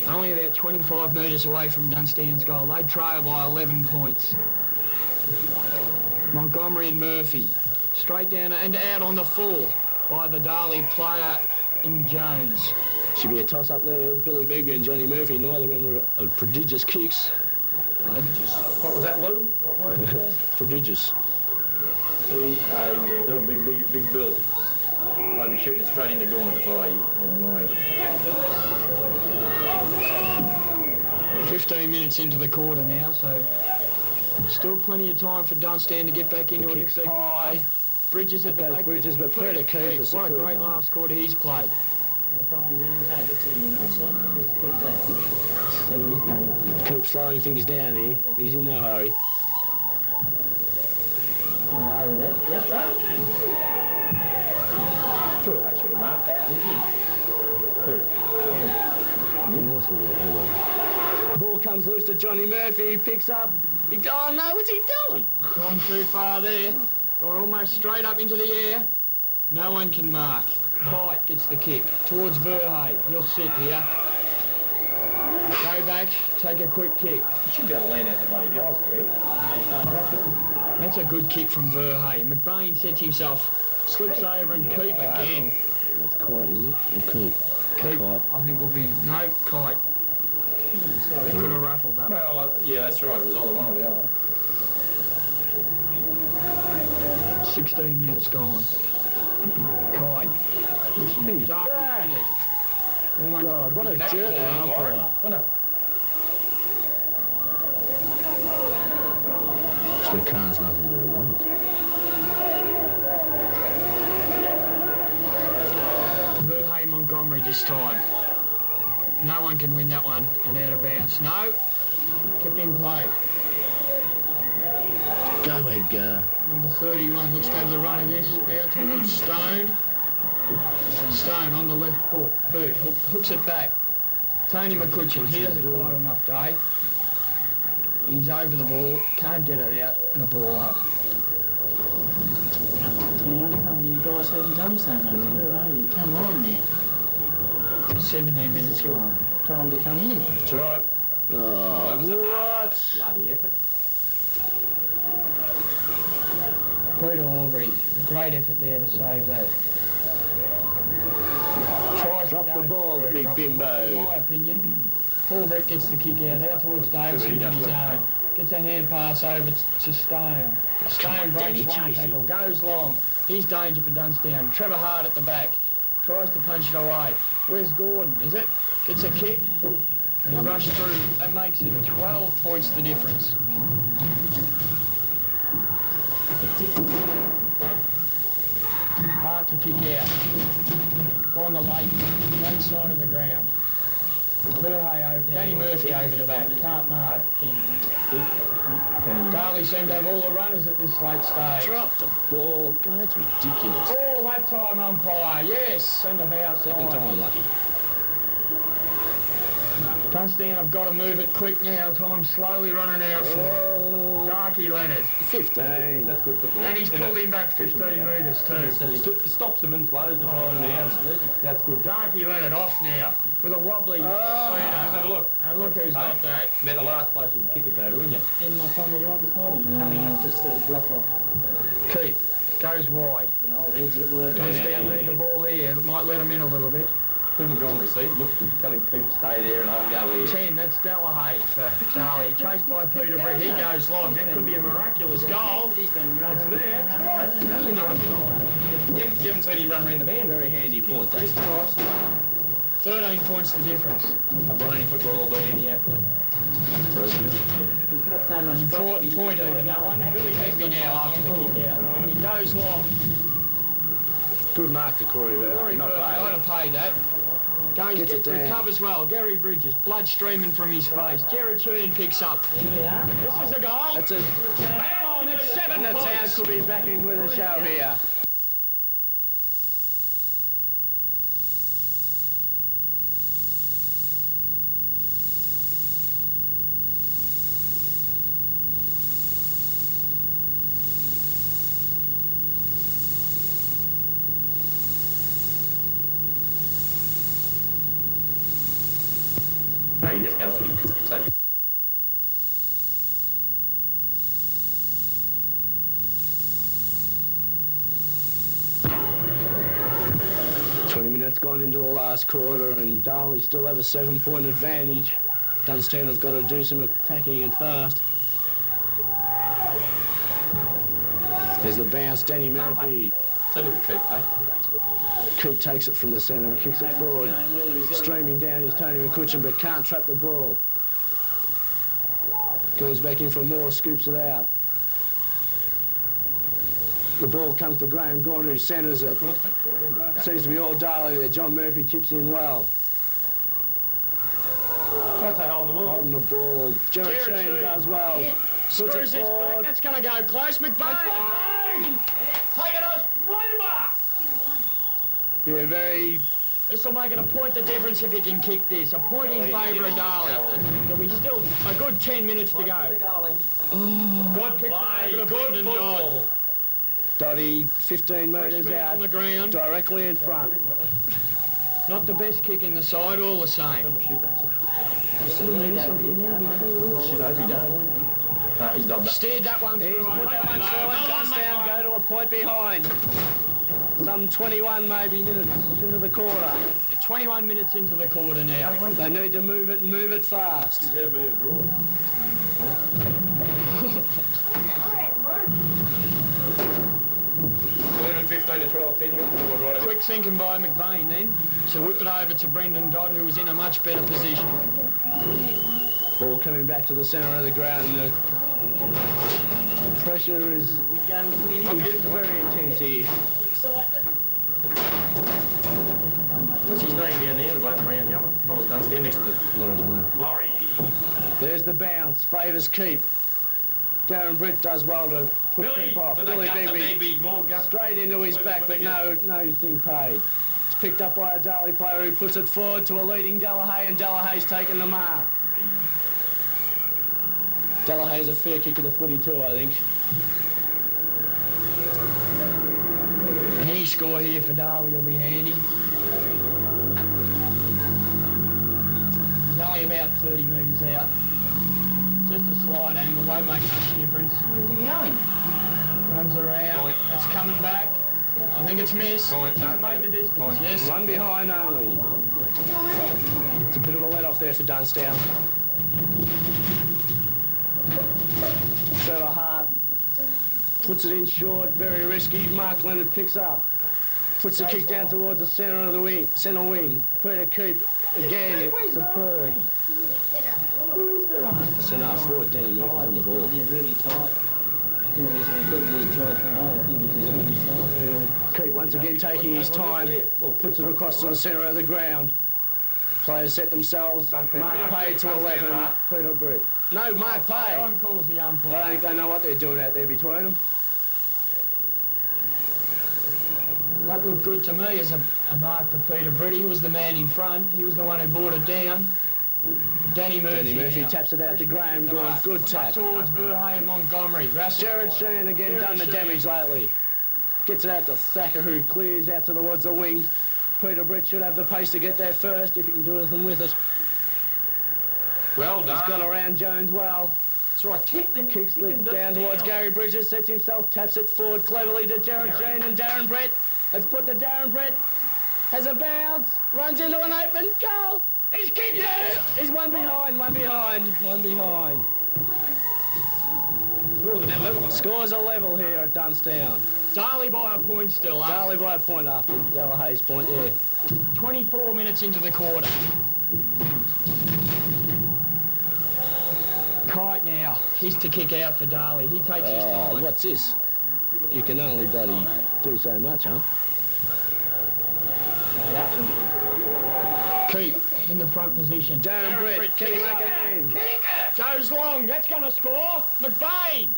Only about 25 metres away from Dunnstown's goal. They trail by 11 points. Montgomery and Murphy. Straight down and out on the full by the Darley player in Jones. Should be a toss-up there, Billy Begbie and Johnny Murphy. Neither of them are prodigious kicks. What was that, Lou? What was it? Prodigious. A big bill. I'd be shooting it straight into Gaunt if I had mine. 15 minutes into the quarter now, so still plenty of time for Dunnstown to get back into it. Kick's high. Bridges at the back. Bridges, but Peter Cooper. What a great last quarter he's played. Keep slowing things down here. He's in no hurry. Yep, right. Sure, I should have marked that, didn't he? Ball comes loose to Johnny Murphy. He picks up. Oh no, what's he doing? Gone too far there. Gone almost straight up into the air. No one can mark. Kite gets the kick towards Verhey. He'll sit here. Go back, take a quick kick. You should be able to land out the bloody goals, quick. That's a good kick from Verhey. McBain sets himself, slips over and keep again. That's Kite, is it? Or Keep? Keep, Kite. I think will be, no, Kite. Sorry. Could have raffled that. Well, yeah, that's right. It was either one or the other. 16 minutes gone. Kite. He's back. God, what a jerk of an umpire. Oh, no. McCann's nothing to wait. Verhey Montgomery this time. No one can win that one and out of bounds. No. Kept in play. Go, Edgar. Number 31 looks to have the run of this. Out towards Stone. Stone on the left boot. Hooks it back. Tony McCutcheon. He doesn't quite enough day. He's over the ball. Can't get it out. And the ball up. You guys haven't done so much. Where are you? Come on now. 17 minutes gone. Time to come in. That's right. Oh, what? Bloody effort. Peter Aubrey. Great effort there to save that. Drop the ball, the big bimbo. In my opinion. Paul Brett gets the kick out towards Davidson on his own. Gets a hand pass over to Stone. Stone breaks one tackle, goes long. Here's danger for Dunnstown. Trevor Hart at the back. Tries to punch it away. Where's Gordon, is it? Gets a kick. And he rushes through. That makes it 12 points the difference. Hart to kick out. Gone the late side of the ground. Verhey over, Danny Murphy over the back, can't mark. Darley seemed to have all the runners at this late stage. Drop the ball. God, that's ridiculous. All that time, umpire, yes, and about Second time lucky. Dunnstown have got to move it quick now. Time slowly running out for Darky Leonard. 15. That's good football. And he's pulled him back 15 metres too. It stops them and slows the time down. That's good. Darky Leonard off now with a wobbly Have a look. And look who's got that. Bet the last place you'd kick it to, wouldn't you? In my family right beside him. Coming up just to block off. Keith goes wide. The old heads at work. Dunnstown need the ball here. It might let him in a little bit. Put Montgomery seat. Look, tell him Cooper stay there and I'll go here. 10, that's Delahaye for Darley. Chased by Peter Brett. He goes long. That could be a miraculous goal. He's been running. It's there. You haven't seen him run around the band. Very handy point, though. 13 points the difference. A brainy football will be any athlete. He's got so much Important point even that one. Billy Begbie now after the kick out. And he goes long. Good mark to Corey Verhey, not I'd bad. have paid that. Recovers well. Gary Bridges, blood streaming from his face. Jared Sheen picks up. This is a goal. That's it. Oh, that's 7 And the town points. could be backing with a show here. minutes gone into the last quarter, and Darley still have a 7-point advantage. Dunnstown have got to do some attacking and fast. There's the bounce, Danny Murphy. Take a keep, eh? Keep takes it from the centre and kicks it forward. Streaming down is Tony McCutcheon, but can't trap the ball. Goes back in for more, scoops it out. The ball comes to Graham Gawn, who centres it. Seems to be all Darley there. John Murphy chips in well. I'd say holding the ball. Holding the ball. Jared Sheen does well. Screws this back. That's going to go close. McBain! Take it us, Roma! Yeah, very... This will make it a point the difference if he can kick this. A point in favour of Darley. There'll be still a good 10 minutes to go. Good play, good football. Dotty, 15 metres out, on the ground. directly in front. Not the best kick in the side, all the same. He's done that. Steered that one through. He's put that one through, and Dunnstown go to a point behind. Some 21 maybe minutes into the quarter. 21 minutes into the quarter now. They need to move it and move it fast. It's better be a draw. 11, 15 to 12, 10, you got the ball right over. Quick thinking by McBain then to whip it over to Brendan Dodd, who was in a much better position. Ball coming back to the centre of the ground. The pressure is very intense here. What's his name down there, the bloke around the other? Fellas Dunnstown next to the lorry. There's the bounce, favours keep. Darren Britt does well to put keep off. Billy Begbie straight into his back, but no thing paid. It's picked up by a Darley player who puts it forward to a leading Delahaye, and Delahay's taken the mark. Delahay's a fair kick of the footy too, I think. Any score here for Darley will be handy. He's only about 30 metres out. Just a slight angle, won't make much difference. Where's he going? Runs around, Point. it's coming back. I think it's missed. Point. Hasn't made the distance, Point. yes. One behind only. It's a bit of a let-off there for Dunnstown. Trevor Hart puts it in short, very risky. Mark Leonard picks up. Puts the kick down towards the centre of the wing, centre wing. Peter Keep, again, superb. It's enough. Forward, Danny Murphy's on the ball. Yeah, really tight. Yeah, he's good. He's tried for I think he's just really tight. Keep once again taking his time. Puts it across to the centre of the ground. Players set themselves. Mark Pay to 11. Peter Britt. No, Mark Pay. Aaron calls the umpire. I don't think they know what they're doing out there between them. That looked good to me as a mark to Peter Britt. He was the man in front. He was the one who brought it down. Danny Murphy taps it out to Graham Gawn. Good tap. Up towards Burhay and Montgomery. Jared Sheen again done the damage lately. Gets it out to Thacker, who clears out towards the wing. Peter Britt should have the pace to get there first if he can do anything with it. Well done. He's got around Jones well. That's right, Kicks it down towards Gary Bridges, sets himself, taps it forward cleverly to Jared Sheen and Darren Brett. Let's put to Darren Brett. Has a bounce, runs into an open goal. He's kicked it. He's one behind. Scores a level here at Dunnstown. Darley by a point still. Darley by a point after Delahay's point, yeah. 24 minutes into the quarter. Kite now. He's to kick out for Darley. He takes his time. What's this? You can only bloody do so much, huh? Keep in the front position. Darren Brett, can he make it in? Goes long. That's going to score. McBain.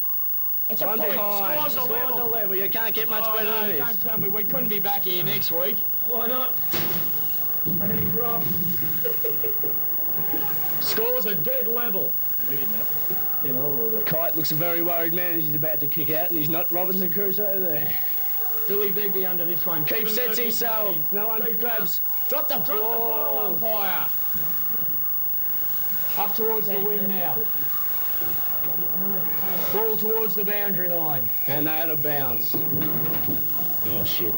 It's a One point. behind. Scores a level. You can't get much better than this. Don't tell me we couldn't be back here next week. Why not? Scores a dead level. Kite looks a very worried man as he's about to kick out, and he's not Robinson Crusoe there. Billy Begbie under this one. Keep sets himself. No one grabs. Drop the ball. Umpire. Up towards the wing now. Ball towards the boundary line. And they had a bounce. Oh, shit.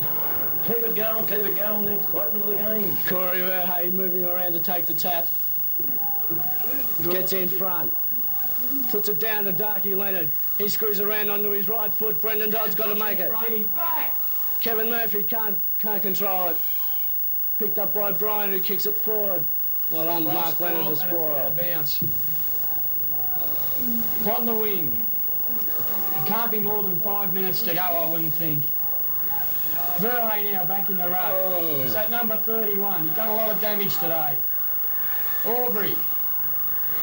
Keep it going, the excitement of the game. Corey Verhey moving around to take the tap. Gets in front. Puts it down to Darky Leonard. He screws around onto his right foot. Brendan Dodd's got to make it. Kevin Murphy can't control it. Picked up by Brian, who kicks it forward. Well done, Mark Leonard to spoil. Bounce. On the wing. Can't be more than 5 minutes to go, I wouldn't think. Verhey now back in the ruck. Oh. It's at number 31. He's done a lot of damage today. Aubrey.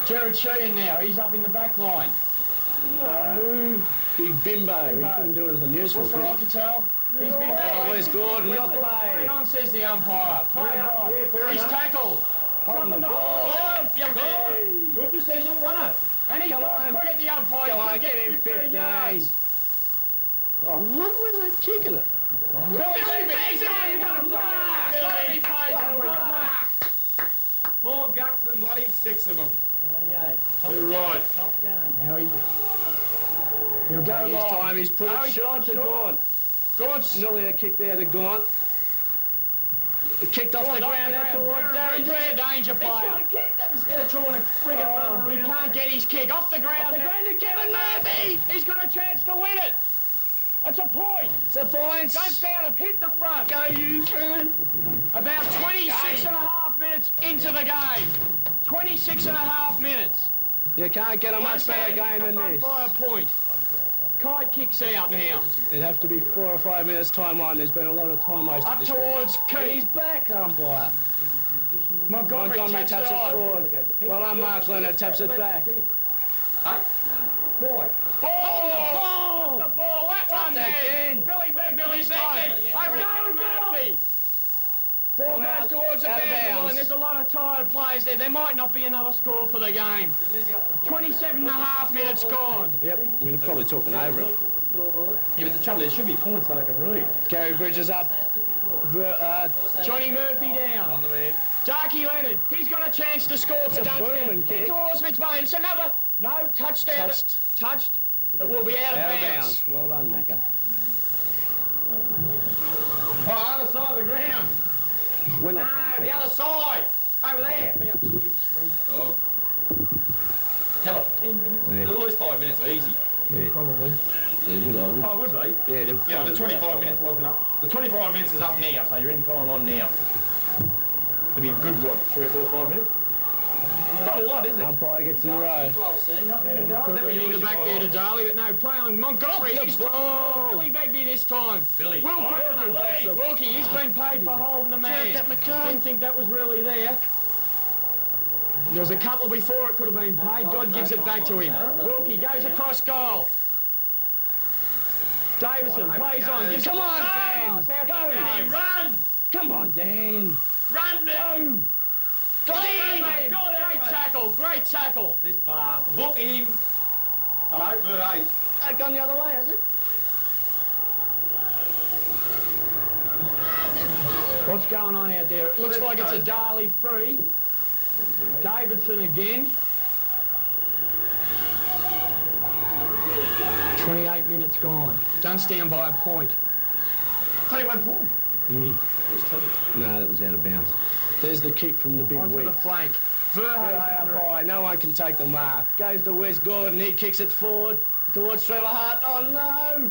Jared Sheehan now. He's up in the back line. No. Big Bimbo. He couldn't do anything useful. For Rocketel. He's been where's Gordon? Play Not played. it on, says the umpire. Play it on. He's tackled. On the ball. Good decision, wasn't it? And he's gone quick at the umpire. Come on, get him 15. Yards. Oh, what was they kicking it? Billy Bee's got a mark. Billy Page. More guts than bloody 6 of them. 28. You're right. Top game. Now he'll go This long. time he's put it short to Gaunt. Gaunt's Nearly a kick there to Gaunt. It kicked off the ground out towards Darren. He's a danger player. Instead of trying to friggin' run He can't get his kick off the ground. Off the ground to Kevin Murphy. He's got a chance to win it. It's a point. It's a point. Dunnstown have hit the front. Go you, son. About 26 and a half minutes into the game. 26 and a half minutes. You can't get a much better game than this. By a point. Kite kicks out now. It'd have to be 4 or 5 minutes time on. There's been a lot of time wasted. Up this towards game. Keith. He's back, umpire. Montgomery taps it forward. Well done, Mark Leonard taps it back. Huh? Boy. Oh! The ball. That one there. Again. Billy Billy's time. Over to Kevin Murphy. Ball Come goes out. towards the Out of boundary bounds. line. There's a lot of tired players there. There might not be another score for the game. 27 and a half minutes gone. Yep, I mean, they're probably talking over it. Yeah, but the trouble is, there should be points so they can read. Gary Bridges up. Johnny Murphy down. On the man. Darky Leonard. He's got a chance to score for It's a Dunnstown. booming kick. Into Osmond's Bay. It's another. No, touchdown. Touched. It will be out of bounds. Well done, Macca. Oh, other side of the ground. When No, the other side. Over there. About 2, 3. Oh. Tell it for 10 minutes. Yeah. At least 5 minutes, easy. Probably. Yeah, would I? Oh, it would be. Yeah, Yeah, the 25 minutes wasn't up. The 25 minutes is up now, so you're in time on now. It'll be a good, what, 3 or 4 or 5 minutes? Not a lot, is it? Umpire gets in a row. 12, see, not going to go. Then we need the back there to Darley, but no, play on Montgomery. Drop the He's ball. Billy Begbie this time. Billy. Wilkie, he's been paid for holding the man. Jack McCann. Didn't think that was really there. There was a couple before it could have been paid. Dodd gives it back to him. Wilkie goes across goal. Davison plays on. Gives Come on, pass. Dan. How Go. goes? Run! Come on, Dan. Run now! Got him! Great tackle, great tackle. This bastard. Hook him. Hello, hey. Gone the other way, has it? What's going on out there? It looks like it's a Darley free. Davidson again. 28 minutes gone. Dunnstown by a point. 21 points. No, that was out of bounds. There's the kick from the big Onto week. the flank. Verhey Verhey up high, no one can take the mark. Goes to Wes Gordon, he kicks it forward towards Trevor Hart. Oh no!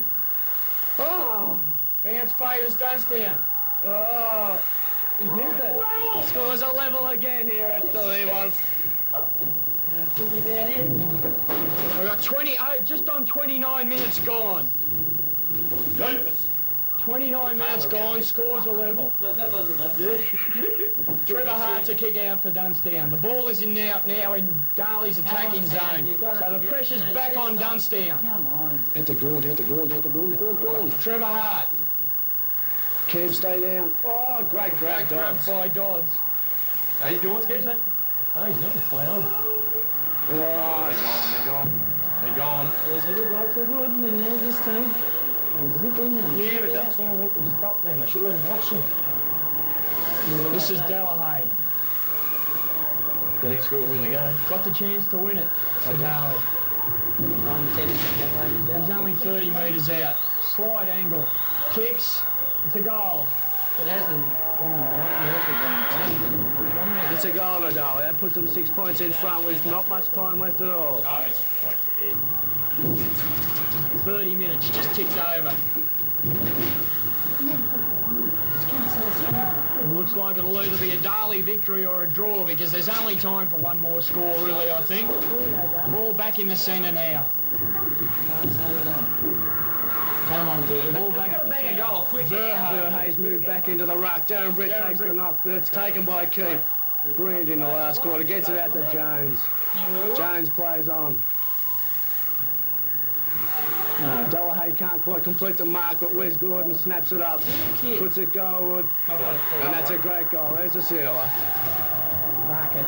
Oh! Bounce favours Dunnstown. Oh! He's missed it. Scores a level again here at the Lemons. We've got 20, just on 29 minutes gone. 29 minutes gone, scores a level. Trevor Hart's a kick out for Dunnstown. The ball is in now in Darley's attacking zone. So the pressure's back on Dunnstown. Come on. Out to Gaunt. Trevor Hart. Kev, stay down. Oh, great grab, Great grab Dodds. by Dodds. He's doing it. No, he's not. He's playing on. Oh, They're gone. They're gone. There's a good bloke so good in there this team. He's looking and Yeah, but that's when we can stop them. They should let him watch him. This is Delahaye. The next score will win the game. Got the chance to win it for Darley. He's only 30 metres out. Slide angle. Kicks. It's a goal. It hasn't gone right. It's a goal to Darley. That puts them 6 points in front with not much time left at all. Oh, it's right there. 30 minutes just ticked over. It looks like it'll either be a Darley victory or a draw because there's only time for one more score, really, I think. Ball back in the centre now. Come on, dude. Ball back in the centre. Goal, quick. Verhey's moved back into the ruck. Darren Britt takes the knock, but it's taken by Keith. Brilliant in the last quarter. Gets it out to Jones. Jones plays on. No. Delahey can't quite complete the mark, but Wes Gordon snaps it up. Puts it goalward. And that's a great goal. There's a sealer. Mark it.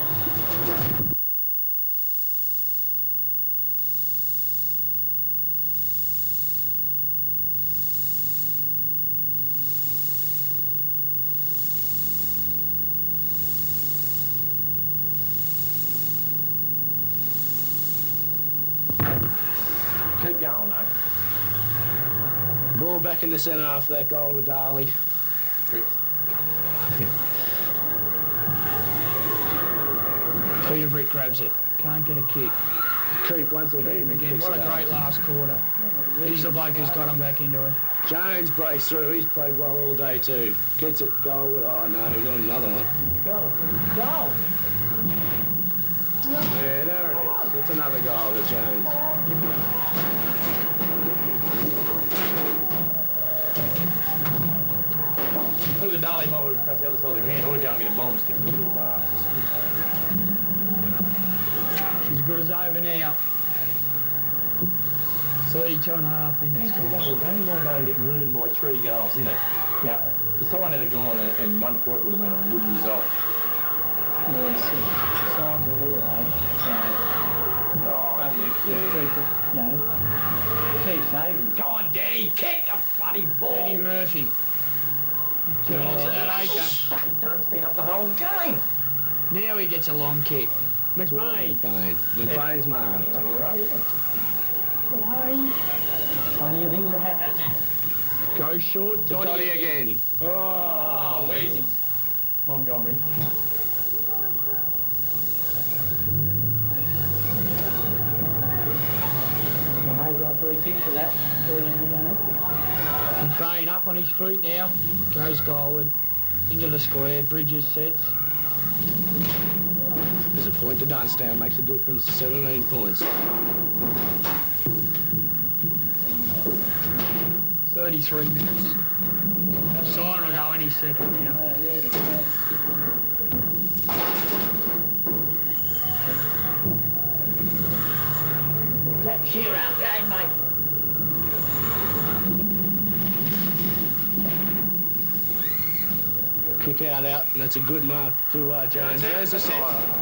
Keep going, though. Ball back in the centre after that goal to Darley. Peter Britt grabs it. Can't get a kick. Keep once again. What a great last quarter. He's the bloke who's got him back into it. Jones breaks through. He's played well all day too. Gets it goalward. Oh no, he's got another one. Goal. Yeah, there it is. It's another goal to Jones. Look at the Darley mob across the other side of the ground. Or go and get a bomb stick in the little bar. She's good as over now. 32 and a half minutes gone. It's only one day and get ruined by 3 goals, isn't it? Yeah. The sign had gone and 1 point would have been a good result. Yes, the signs are there, though. Keep saving. Go on, Danny, kick a bloody ball. Danny Murphy. Turn into that acre. Dunnstown up the whole game. Now he gets a long kick. McBain. McBain's marked. Funny things that happen. Go short. Dotty again. Oh, where's he? Montgomery. Hayes got 3 kicks for that. McBain up on his feet now. Goes goalward. Into the square. Bridges sets. There's a point to Dunnstown. Makes a difference. 17 points. 33 minutes. Sign will go any second now. That sheer out game, mate. Kick out, and that's a good mark to Jones. There's the sire.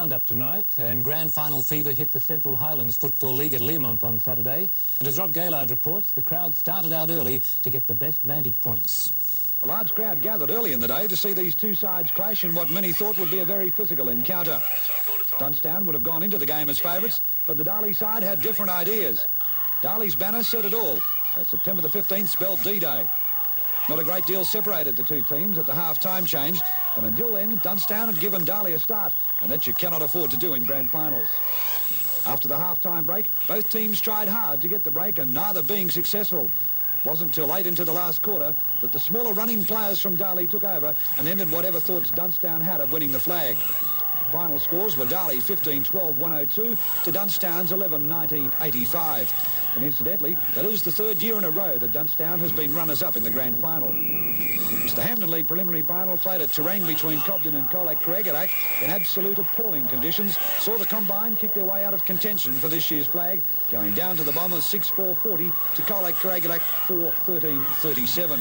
roundup tonight, and grand final fever hit the Central Highlands Football League at Learmonth on Saturday. And as Rob Gaillard reports, the crowd started out early to get the best vantage points. A large crowd gathered early in the day to see these two sides clash in what many thought would be a very physical encounter. Dunnstown would have gone into the game as favourites, but the Darley side had different ideas. Darley's banner said it all, as September the 15th spelled D-Day. Not a great deal separated the two teams at the half-time change, but until then, Dunnstown had given Darley a start, and that you cannot afford to do in grand finals. After the half-time break, both teams tried hard to get the break, and neither being successful. It wasn't till late into the last quarter that the smaller running players from Darley took over and ended whatever thoughts Dunnstown had of winning the flag. Final scores were Darley 15-12-102 to Dunnstown's 11-19-85. And incidentally, that is the third year in a row that Dunnstown has been runners-up in the grand final. It's the Hampden League preliminary final played at Terang between Cobden and Colac-Carragalack in absolute appalling conditions saw the combine kick their way out of contention for this year's flag, going down to the Bombers 6-4-40 to Colac-Carragalack 4-13-37.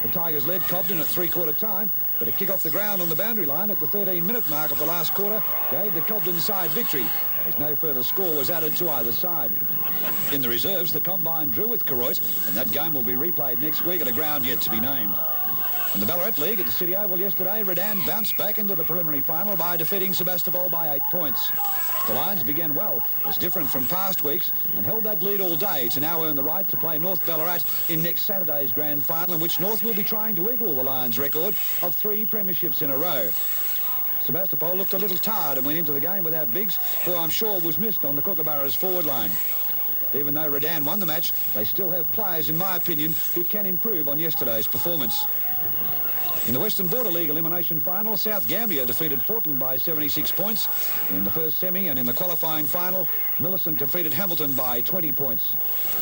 The Tigers led Cobden at three-quarter time, but a kick off the ground on the boundary line at the 13-minute mark of the last quarter gave the Cobden side victory, as no further score was added to either side. In the reserves, the combine drew with Koroit, and that game will be replayed next week at a ground yet to be named. In the Ballarat League at the City Oval yesterday, Redan bounced back into the preliminary final by defeating Sebastopol by 8 points. The Lions began well, as different from past weeks, and held that lead all day to now earn the right to play North Ballarat in next Saturday's grand final, in which North will be trying to equal the Lions' record of 3 premierships in a row. Sebastopol looked a little tired and went into the game without Biggs, who I'm sure was missed on the Kookaburra's forward line. Even though Redan won the match, they still have players, in my opinion, who can improve on yesterday's performance. In the Western Border League elimination final, South Gambia defeated Portland by 76 points. In the first semi and in the qualifying final, Millicent defeated Hamilton by 20 points.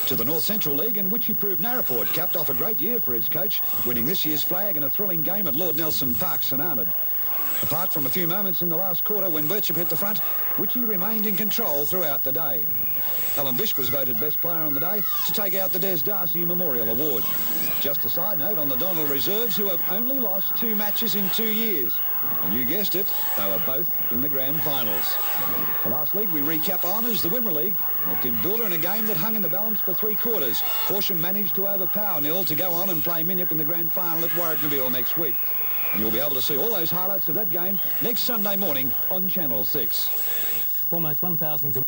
To the North Central League, in which he proved Narraport capped off a great year for its coach, winning this year's flag in a thrilling game at Lord Nelson Park, St Arnaud. Apart from a few moments in the last quarter when Birchip hit the front, Witchy remained in control throughout the day. Alan Bish was voted best player on the day to take out the Des Darcy Memorial Award. Just a side note on the Donald Reserves, who have only lost 2 matches in 2 years. And you guessed it, they were both in the grand finals. The last league we recap on is the Wimmera League. At Dimbuilder in a game that hung in the balance for 3 quarters. Horsham managed to overpower Nil to go on and play Minyip in the grand final at Warwicknabeal next week. And you'll be able to see all those highlights of that game next Sunday morning on Channel 6. Almost 1,000...